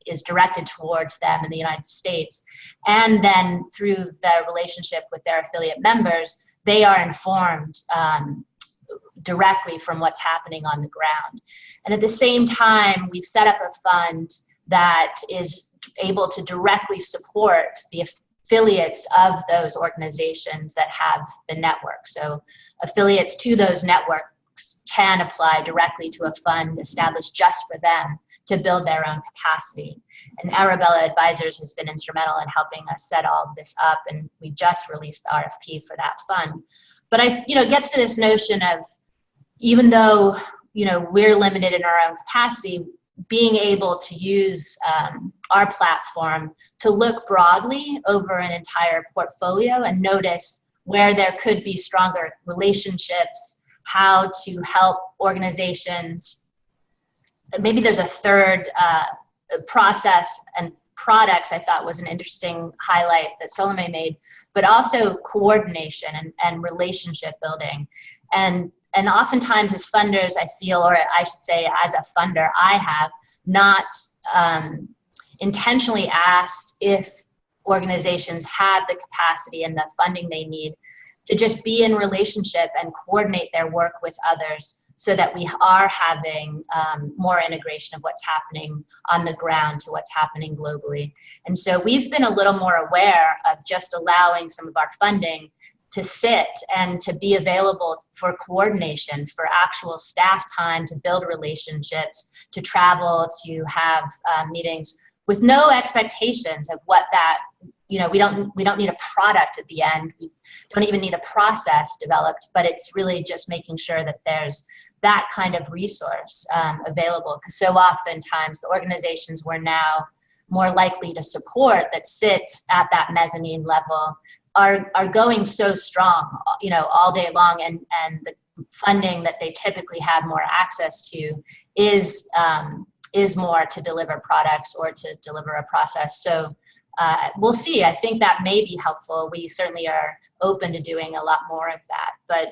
is directed towards them in the United States. And then through the relationship with their affiliate members, they are informed directly from what's happening on the ground. And at the same time, we've set up a fund that is able to directly support the affiliates of those organizations that have the network. So affiliates to those networks can apply directly to a fund established just for them to build their own capacity. And Arabella Advisors has been instrumental in helping us set all of this up, and we just released the RFP for that fund. But it gets to this notion of, even though we're limited in our own capacity, being able to use our platform to look broadly over an entire portfolio and notice where there could be stronger relationships, how to help organizations. Maybe there's a third process and products I thought was an interesting highlight that Salome made, but also coordination and relationship building. And oftentimes as funders, I feel, or I should say as a funder, I have not intentionally asked if organizations have the capacity and the funding they need to just be in relationship and coordinate their work with others, so that we are having more integration of what's happening on the ground to what's happening globally. And so we've been a little more aware of just allowing some of our funding to sit and to be available for coordination, for actual staff time, to build relationships, to travel, to have meetings with no expectations of what that, we don't need a product at the end. We don't even need a process developed, but it's really just making sure that there's that kind of resource available. Because so oftentimes the organizations we're now more likely to support that sit at that mezzanine level are going so strong, all day long, and the funding that they typically have more access to is more to deliver products or to deliver a process. So we'll see. I think that may be helpful. We certainly are open to doing a lot more of that. But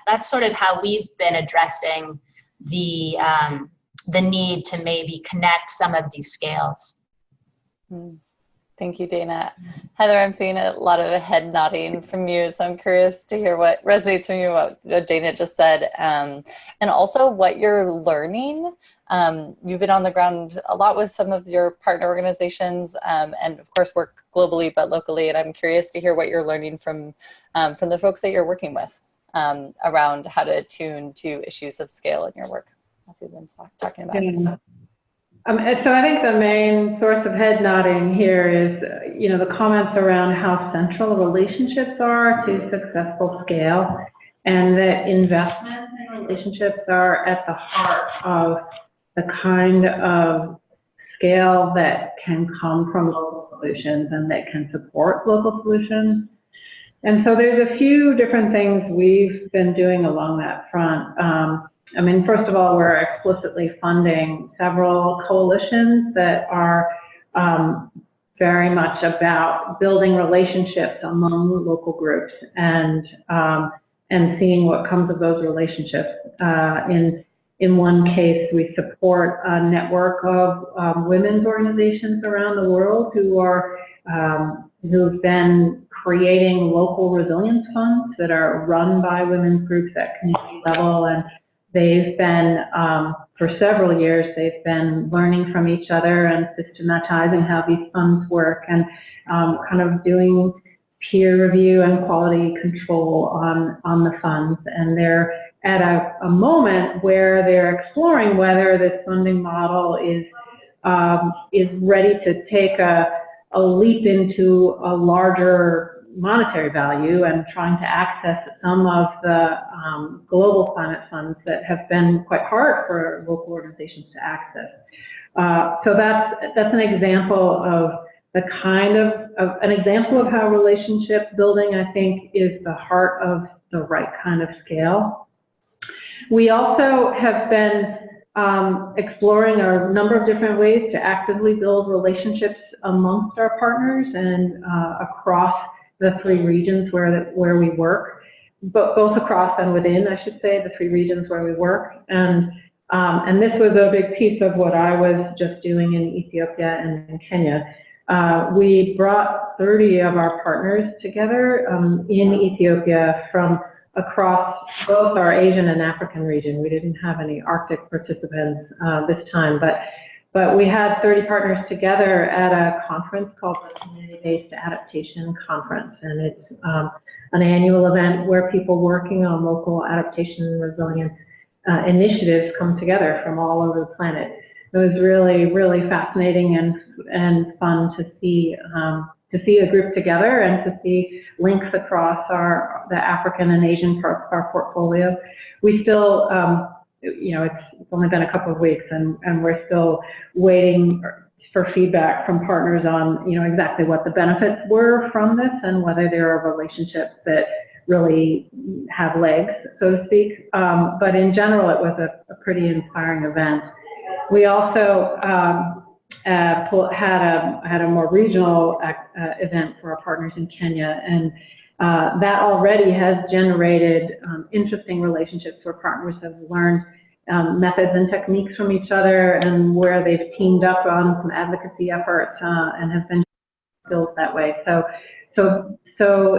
that's sort of how we've been addressing the need to maybe connect some of these scales. Thank you, Dana. Heather, I'm seeing a lot of head nodding from you, so I'm curious to hear what resonates from you, what Dana just said, and also what you're learning. You've been on the ground a lot with some of your partner organizations, and of course work globally but locally, and I'm curious to hear what you're learning from the folks that you're working with around how to attune to issues of scale in your work, as we've been talking about. Yeah. So I think the main source of head nodding here is, the comments around how central relationships are to successful scale, and that investments in relationships are at the heart of the kind of scale that can come from local solutions and that can support local solutions. And so there's a few different things we've been doing along that front. First of all, we're explicitly funding several coalitions that are very much about building relationships among local groups and seeing what comes of those relationships. In one case, we support a network of women's organizations around the world who've been creating local resilience funds that are run by women's groups at community level, and they've been, for several years, they've been learning from each other and systematizing how these funds work, and kind of doing peer review and quality control on the funds. And they're at a moment where they're exploring whether this funding model is ready to take a leap into a larger monetary value and trying to access some of the global climate funds that have been quite hard for local organizations to access. So that's an example of the kind of an example of how relationship building, I think, is the heart of the right kind of scale. We also have been exploring a number of different ways to actively build relationships amongst our partners and across the 3 regions where we work, but both across and within, I should say, the 3 regions where we work. And this was a big piece of what I was just doing in Ethiopia and in Kenya. We brought 30 of our partners together in Ethiopia from across both our Asian and African region. We didn't have any Arctic participants this time, but we had 30 partners together at a conference called the Community-Based Adaptation Conference, and it's an annual event where people working on local adaptation and resilience initiatives come together from all over the planet. It was really, really fascinating and fun to see a group together and to see links across the African and Asian parts of our portfolio. We still, it's only been a couple of weeks, and we're still waiting for feedback from partners on, exactly what the benefits were from this and whether there are relationships that really have legs, so to speak. But in general, it was a pretty inspiring event. We also had a more regional event for our partners in Kenya, and that already has generated interesting relationships where partners have learned methods and techniques from each other, and where they've teamed up on some advocacy efforts and have been built that way. So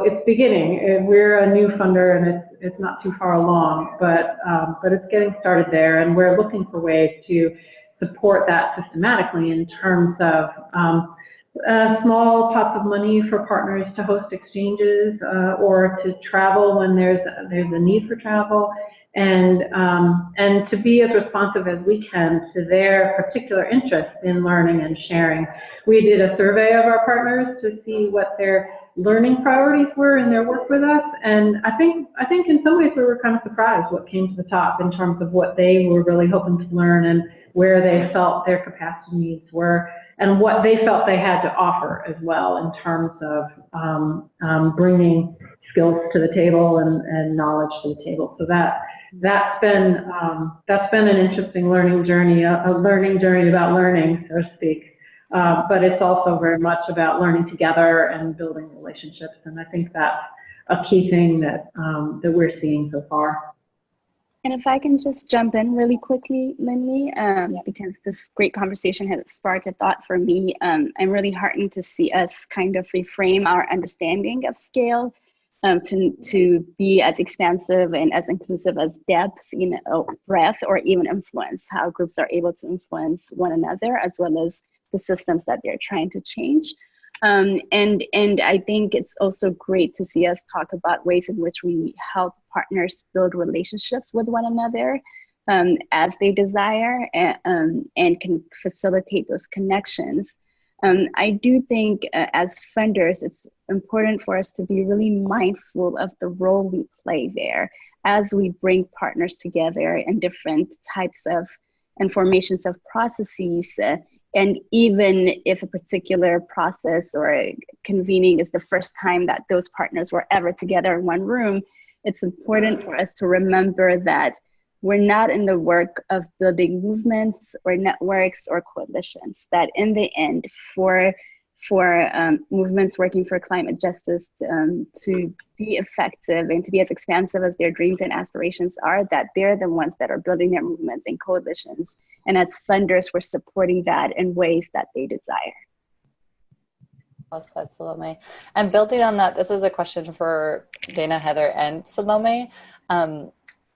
it's beginning. We're a new funder, and it's not too far along, but it's getting started there, and we're looking for ways to support that systematically in terms of small pots of money for partners to host exchanges or to travel when there's a need for travel, and to be as responsive as we can to their particular interests in learning and sharing. We did a survey of our partners to see what their learning priorities were in their work with us, and I think in some ways we were kind of surprised what came to the top in terms of what they were really hoping to learn and where they felt their capacity needs were, and what they felt they had to offer as well in terms of bringing skills to the table and knowledge to the table. So that's been an interesting learning journey, a learning journey about learning, so to speak. But it's also very much about learning together and building relationships, and I think that's a key thing that we're seeing so far. And if I can just jump in really quickly, Lindley, because this great conversation has sparked a thought for me. I'm really heartened to see us kind of reframe our understanding of scale to be as expansive and as inclusive as depth, breadth, or even influence, how groups are able to influence one another as well as the systems that they're trying to change. And I think it's also great to see us talk about ways in which we help partners build relationships with one another as they desire, and can facilitate those connections. I do think as funders, it's important for us to be really mindful of the role we play there as we bring partners together in different types of and formations of processes. And even if a particular process or convening is the first time that those partners were ever together in one room, it's important for us to remember that we're not in the work of building movements or networks or coalitions, that in the end, for movements working for climate justice to be effective and to be as expansive as their dreams and aspirations are, that they're the ones that are building their movements and coalitions. And as funders, we're supporting that in ways that they desire. Well said, Salome. And building on that, this is a question for Dana, Heather, and Salome.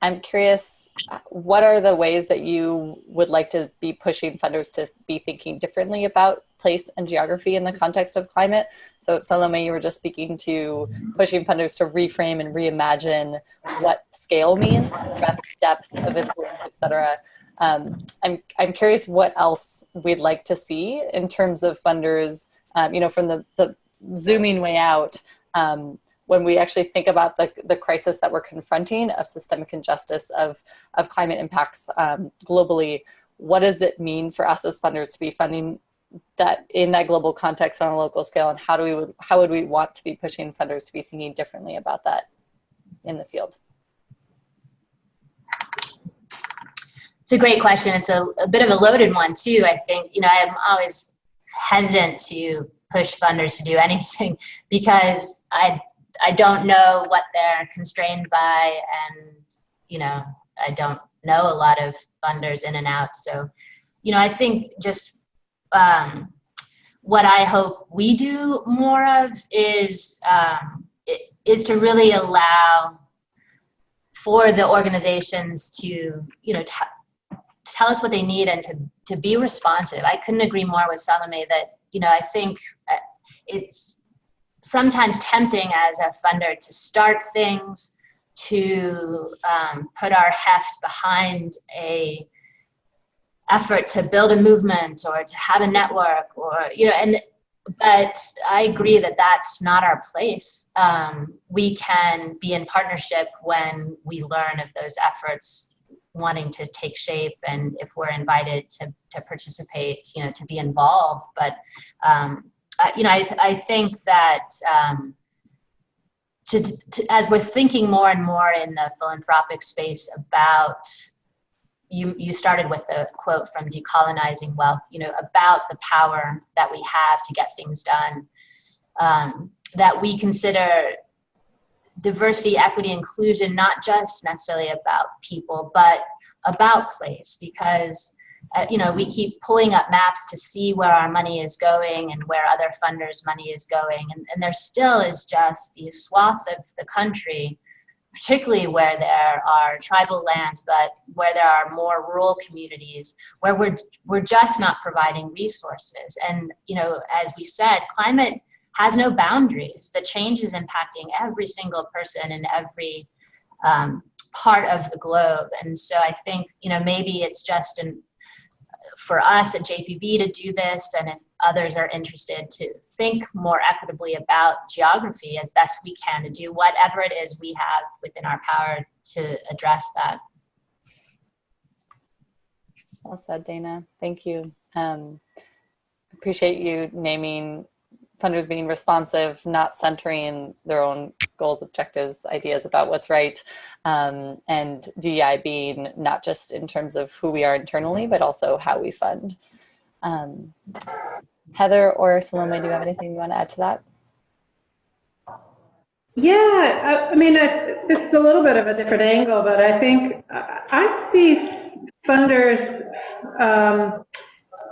I'm curious, what are the ways that you would like to be pushing funders to be thinking differently about place and geography in the context of climate? So Salome, you were just speaking to pushing funders to reframe and reimagine what scale means, breadth, depth of influence, et cetera. I'm curious what else we'd like to see in terms of funders, from the zooming way out, when we actually think about the crisis that we're confronting of systemic injustice, of climate impacts globally, what does it mean for us as funders to be funding that in that global context on a local scale, and how would we want to be pushing funders to be thinking differently about that in the field? It's a great question. It's a bit of a loaded one too. I think, I'm always hesitant to push funders to do anything because I don't know what they're constrained by, and I don't know a lot of funders in and out. So, I think just what I hope we do more of is to really allow for the organizations to tell us what they need and to be responsive. I couldn't agree more with Salome that I think it's sometimes tempting as a funder to start things, to put our heft behind a effort to build a movement or to have a network, or but I agree that that's not our place. We can be in partnership when we learn of those efforts wanting to take shape, and if we're invited to participate, to be involved. But I think that as we're thinking more and more in the philanthropic space about, you started with a quote from Decolonizing Wealth, about the power that we have to get things done, that we consider diversity, equity, inclusion, not just necessarily about people, but about place, because we keep pulling up maps to see where our money is going and where other funders' money is going, and there still is just these swaths of the country, particularly where there are tribal lands, but where there are more rural communities, where we're just not providing resources. And as we said, climate has no boundaries. The change is impacting every single person in every part of the globe. And so I think, maybe it's just for us at JPB to do this, and if others are interested, to think more equitably about geography as best we can, to do whatever it is we have within our power to address that. Well said, Dana. Thank you. Appreciate you naming funders being responsive, not centering their own goals, objectives, ideas about what's right, and DEI being not just in terms of who we are internally, but also how we fund. Heather or Salome, do you have anything you want to add to that? Yeah, I mean, it's a little bit of a different angle, but I think I see funders,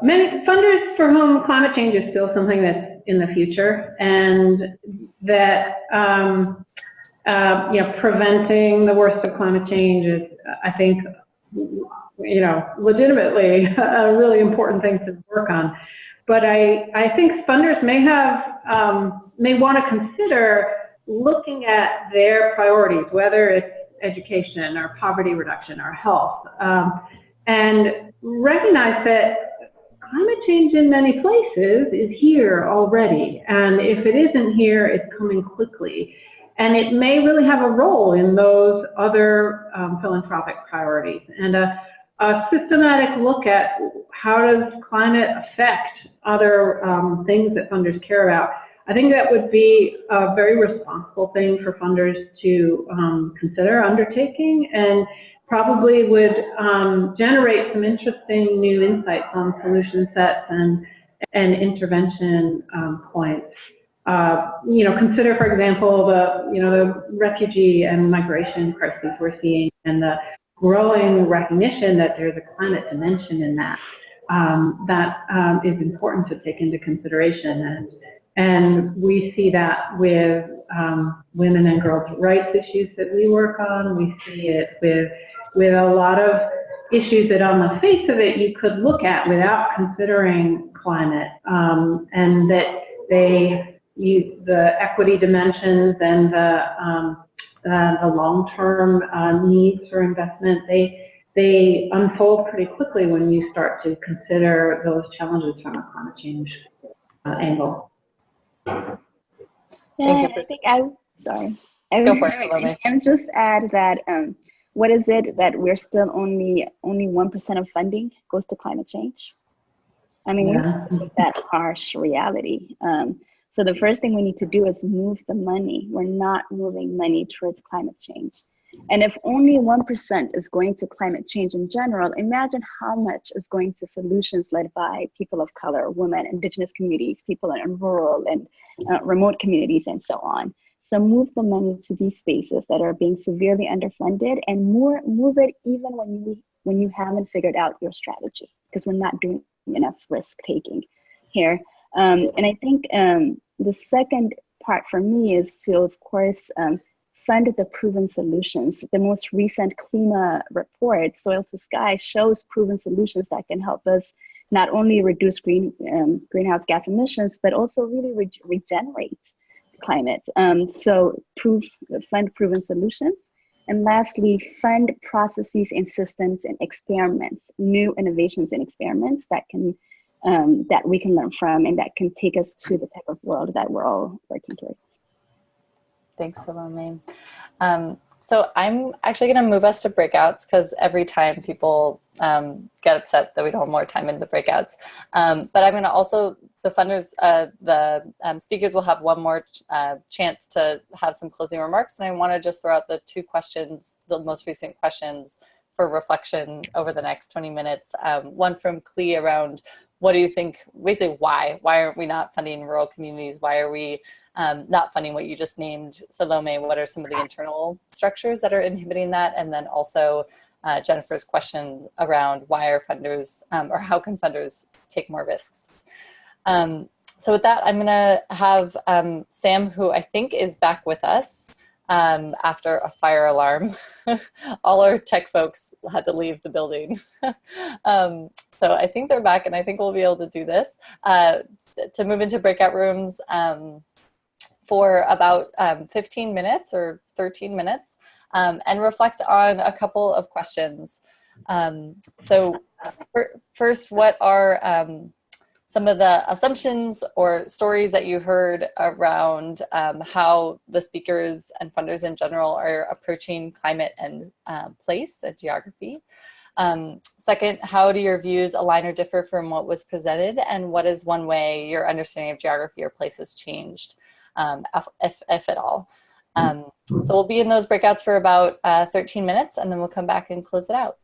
many funders for whom climate change is still something that's in the future, and that preventing the worst of climate change is, I think, legitimately a really important thing to work on. But I think funders may want to consider looking at their priorities, whether it's education or poverty reduction or health, and recognize that climate change in many places is here already, and if it isn't here, it's coming quickly. And it may really have a role in those other philanthropic priorities. And a systematic look at how does climate affect other things that funders care about, I think that would be a very responsible thing for funders to consider undertaking, and probably would generate some interesting new insights on solution sets and intervention points. Consider, for example, the refugee and migration crises we're seeing, and the growing recognition that there's a climate dimension in that. That is important to take into consideration, and we see that with women and girls' rights issues that we work on. We see it with a lot of issues that on the face of it you could look at without considering climate, and that they use the equity dimensions and the long-term needs for investment. They unfold pretty quickly when you start to consider those challenges from a climate change angle. Thank you I for think sorry. Go for it, Salome. I just add that what is it that we're still only 1% of funding goes to climate change? I mean, Yeah. that harsh reality. So the first thing we need to do is move the money. We're not moving money towards climate change. And if only 1% is going to climate change in general, imagine how much is going to solutions led by people of color, women, indigenous communities, people in rural and remote communities, and so on. So move the money to these spaces that are being severely underfunded, and move it even when you haven't figured out your strategy, because we're not doing enough risk taking here. And I think the second part for me is to, of course, fund the proven solutions. The most recent CLIMA report, Soil to Sky, shows proven solutions that can help us not only reduce greenhouse gas emissions, but also really regenerate climate. So fund proven solutions. And lastly, fund processes and systems and experiments, new innovations and experiments that can that we can learn from and that can take us to the type of world that we're all working towards. Thanks, Salome. So I'm actually going to move us to breakouts, because every time people get upset that we don't have more time in the breakouts. But I'm going to also, the funders, the speakers will have one more chance to have some closing remarks. And I want to just throw out the two questions, the most recent questions for reflection over the next 20 minutes. One from Clee around, what do you think, basically why aren't we not funding rural communities? Why are we not funding what you just named, Salome? What are some of the internal structures that are inhibiting that? And then also Jennifer's question around why are funders, or how can funders take more risks? So with that, I'm gonna have Sam, who I think is back with us after a fire alarm. All our tech folks had to leave the building. So I think they're back, and I think we'll be able to do this, to move into breakout rooms for about 15 minutes or 13 minutes, and reflect on a couple of questions. So first, what are some of the assumptions or stories that you heard around how the speakers and funders in general are approaching climate and place and geography? Second, how do your views align or differ from what was presented, and what is one way your understanding of geography or place has changed, if at all? So we'll be in those breakouts for about 13 minutes, and then we'll come back and close it out.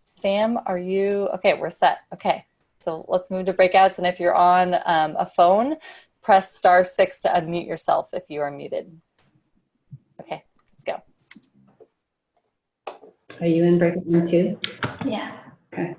Sam, are you, okay, we're set, okay. So let's move to breakouts, and if you're on a phone, press *6 to unmute yourself if you are muted. Okay, let's go. Are you in breakout room 2? Yeah. Okay.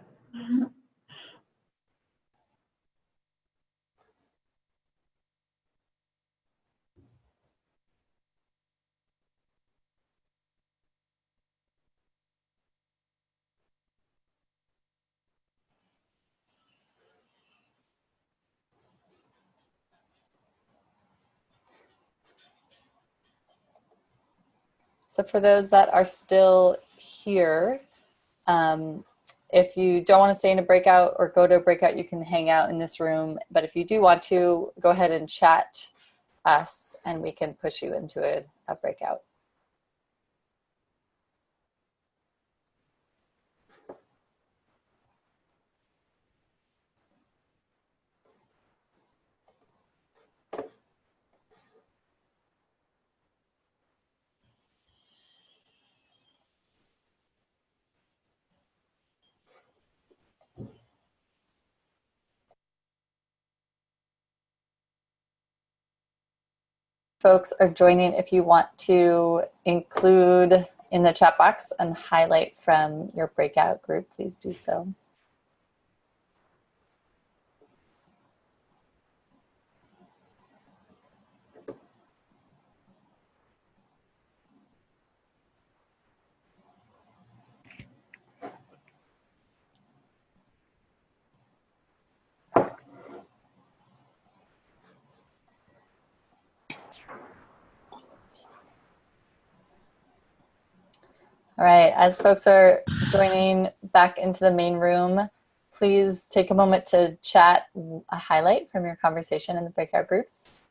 So for those that are still here, if you don't want to stay in a breakout or go to a breakout, you can hang out in this room. But if you do want to, go ahead and chat us, and we can push you into a breakout. Folks are joining, if you want to include in the chat box and highlight from your breakout group, please do so. All right, as folks are joining back into the main room, please take a moment to chat a highlight from your conversation in the breakout groups.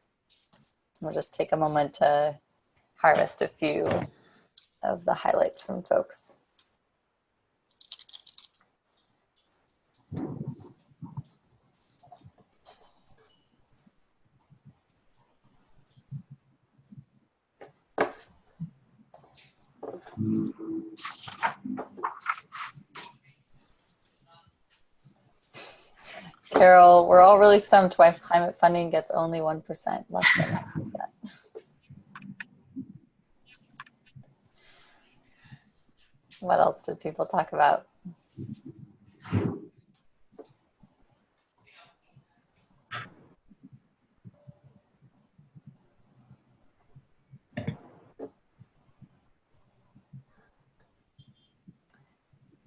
We'll just take a moment to harvest a few of the highlights from folks. Carol, we're all really stumped why climate funding gets only 1%, less than 1%. What else did people talk about?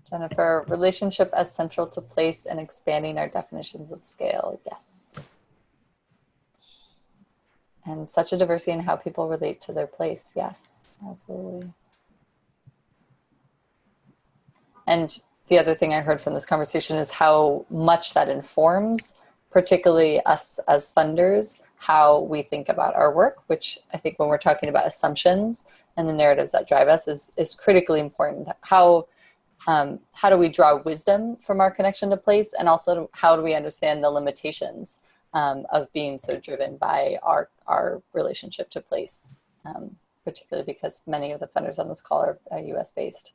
Jennifer, relationship as central to place and expanding our definitions of scale. Yes. And such a diversity in how people relate to their place. Yes, absolutely. And the other thing I heard from this conversation is how much that informs, particularly us as funders, how we think about our work, which I think when we're talking about assumptions and the narratives that drive us is critically important. How do we draw wisdom from our connection to place, and also how do we understand the limitations of being so driven by our relationship to place, particularly because many of the funders on this call are US based.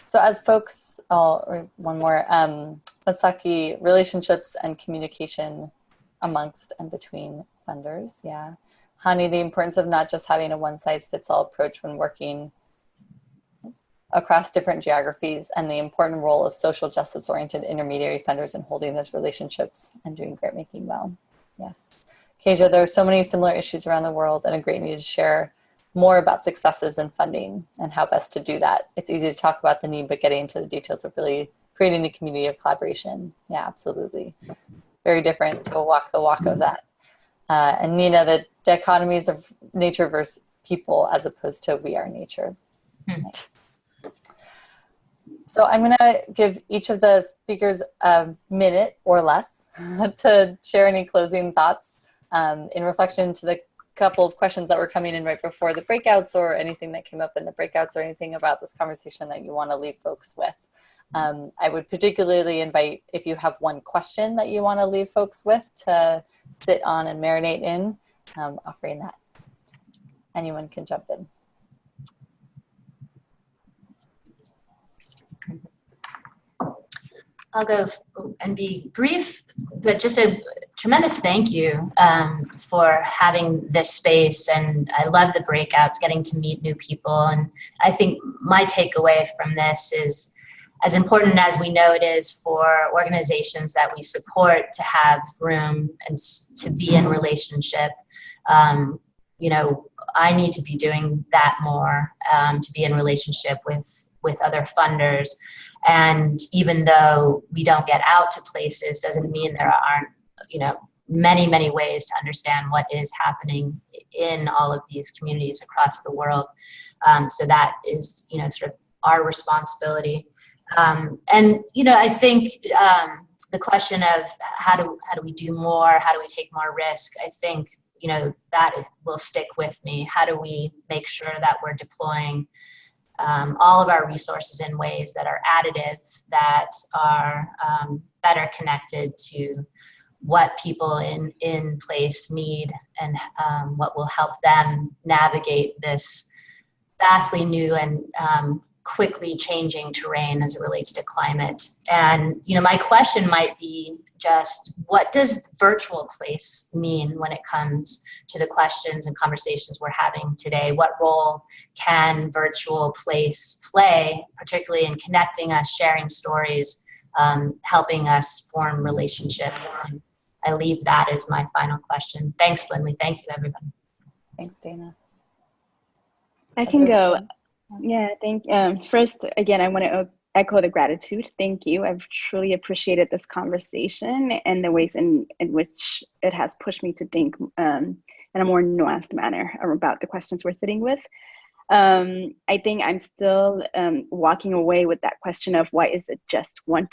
So as folks, or one more, Masaki, relationships and communication amongst and between funders, yeah. Hani, the importance of not just having a one-size-fits-all approach when working across different geographies, and the important role of social justice-oriented intermediary funders in holding those relationships and doing grant making well. Yes. Kezia, there are so many similar issues around the world, and a great need to share more about successes in funding and how best to do that. It's easy to talk about the need, but getting into the details of really creating a community of collaboration. Yeah, absolutely. Very different to walk the walk of that. And Nina, the dichotomies of nature versus people as opposed to we are nature. Nice. So I'm going to give each of the speakers a minute or less to share any closing thoughts in reflection to the couple of questions that were coming in right before the breakouts, or anything that came up in the breakouts, or anything about this conversation that you want to leave folks with. I would particularly invite, if you have one question that you want to leave folks with, to sit on and marinate in, offering that. Anyone can jump in. I'll go and be brief, but just a tremendous thank you for having this space. And I love the breakouts, getting to meet new people. And I think my takeaway from this is, as important as we know it is for organizations that we support to have room and to be in relationship, you know, I need to be doing that more, to be in relationship with other funders. And even though we don't get out to places, doesn't mean there aren't, you know, many, many ways to understand what is happening in all of these communities across the world. So that is, you know, sort of our responsibility. And, you know, I think the question of how do we do more? How do we take more risk? I think, you know, that will stick with me. How do we make sure that we're deploying all of our resources in ways that are additive, that are better connected to what people in place need, and what will help them navigate this vastly new and quickly changing terrain as it relates to climate. And, you know, my question might be just, what does virtual place mean when it comes to the questions and conversations we're having today? What role can virtual place play, particularly in connecting us, sharing stories, helping us form relationships? And I leave that as my final question. Thanks, Lindley. Thank you, everybody. Thanks, Dana. I can go. Yeah, first, again, I want to echo the gratitude. Thank you. I've truly appreciated this conversation and the ways in which it has pushed me to think in a more nuanced manner about the questions we're sitting with. I think I'm still walking away with that question of why is it just 1%?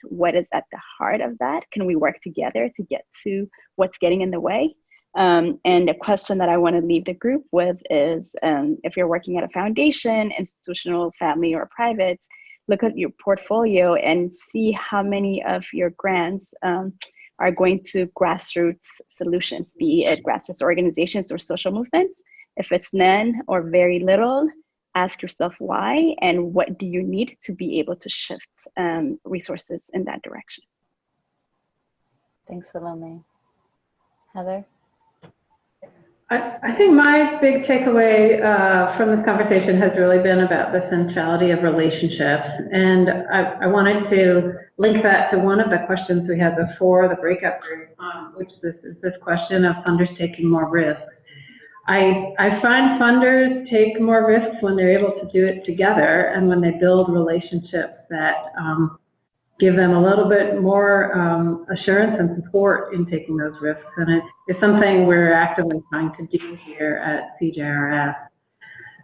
What is at the heart of that? Can we work together to get to what's getting in the way? And a question that I want to leave the group with is, if you're working at a foundation, institutional, family, or private, look at your portfolio and see how many of your grants are going to grassroots solutions, be it grassroots organizations or social movements. If it's none or very little, ask yourself why, and what do you need to be able to shift resources in that direction. Thanks, Salome. Heather? I think my big takeaway from this conversation has really been about the centrality of relationships. And I wanted to link that to one of the questions we had before the breakout group, which is this question of funders taking more risks. I find funders take more risks when they're able to do it together and when they build relationships that give them a little bit more assurance and support in taking those risks. And it's something we're actively trying to do here at CJRF.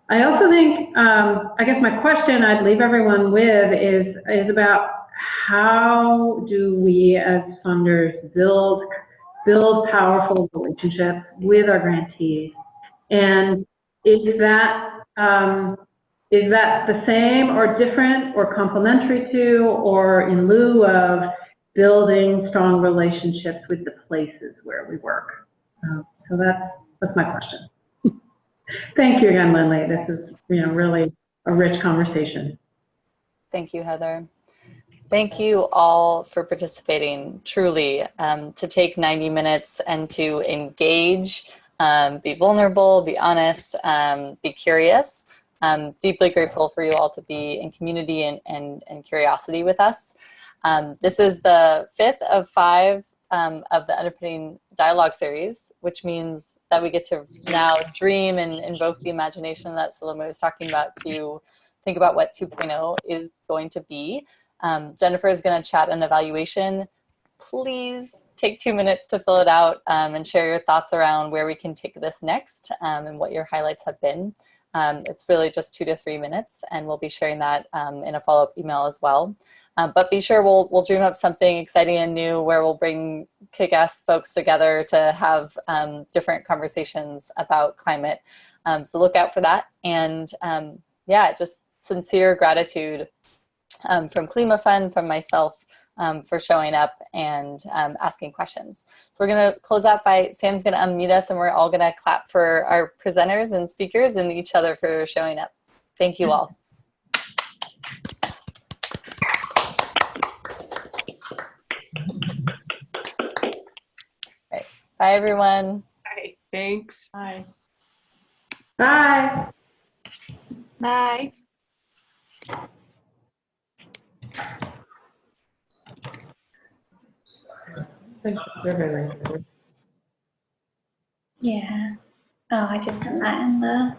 I also think, I guess my question I'd leave everyone with is about how do we as funders build powerful relationships with our grantees? And is that the same or different or complementary to or in lieu of building strong relationships with the places where we work? So that's my question. Thank you again, Lindley. This is really a rich conversation. Thank you, Heather. Thank you all for participating, truly, to take 90 minutes and to engage, be vulnerable, be honest, be curious. Deeply grateful for you all to be in community and curiosity with us. This is the 5th of 5 of the Underpinning Dialogue series, which means that we get to now dream and invoke the imagination that Salome was talking about to think about what 2.0 is going to be. Jennifer is going to chat an evaluation. Please take 2 minutes to fill it out and share your thoughts around where we can take this next and what your highlights have been. It's really just 2 to 3 minutes, and we'll be sharing that in a follow-up email as well. But be sure we'll dream up something exciting and new where we'll bring kick-ass folks together to have different conversations about climate. So look out for that. And yeah, just sincere gratitude from CLIMA Fund, from myself, for showing up and asking questions. So we're going to close out by, Sam's going to unmute us, and we're all going to clap for our presenters and speakers and each other for showing up. Thank you all. Right. Bye, everyone. Bye. Thanks. Bye. Bye. Bye. Yeah. Oh, I just sent that in the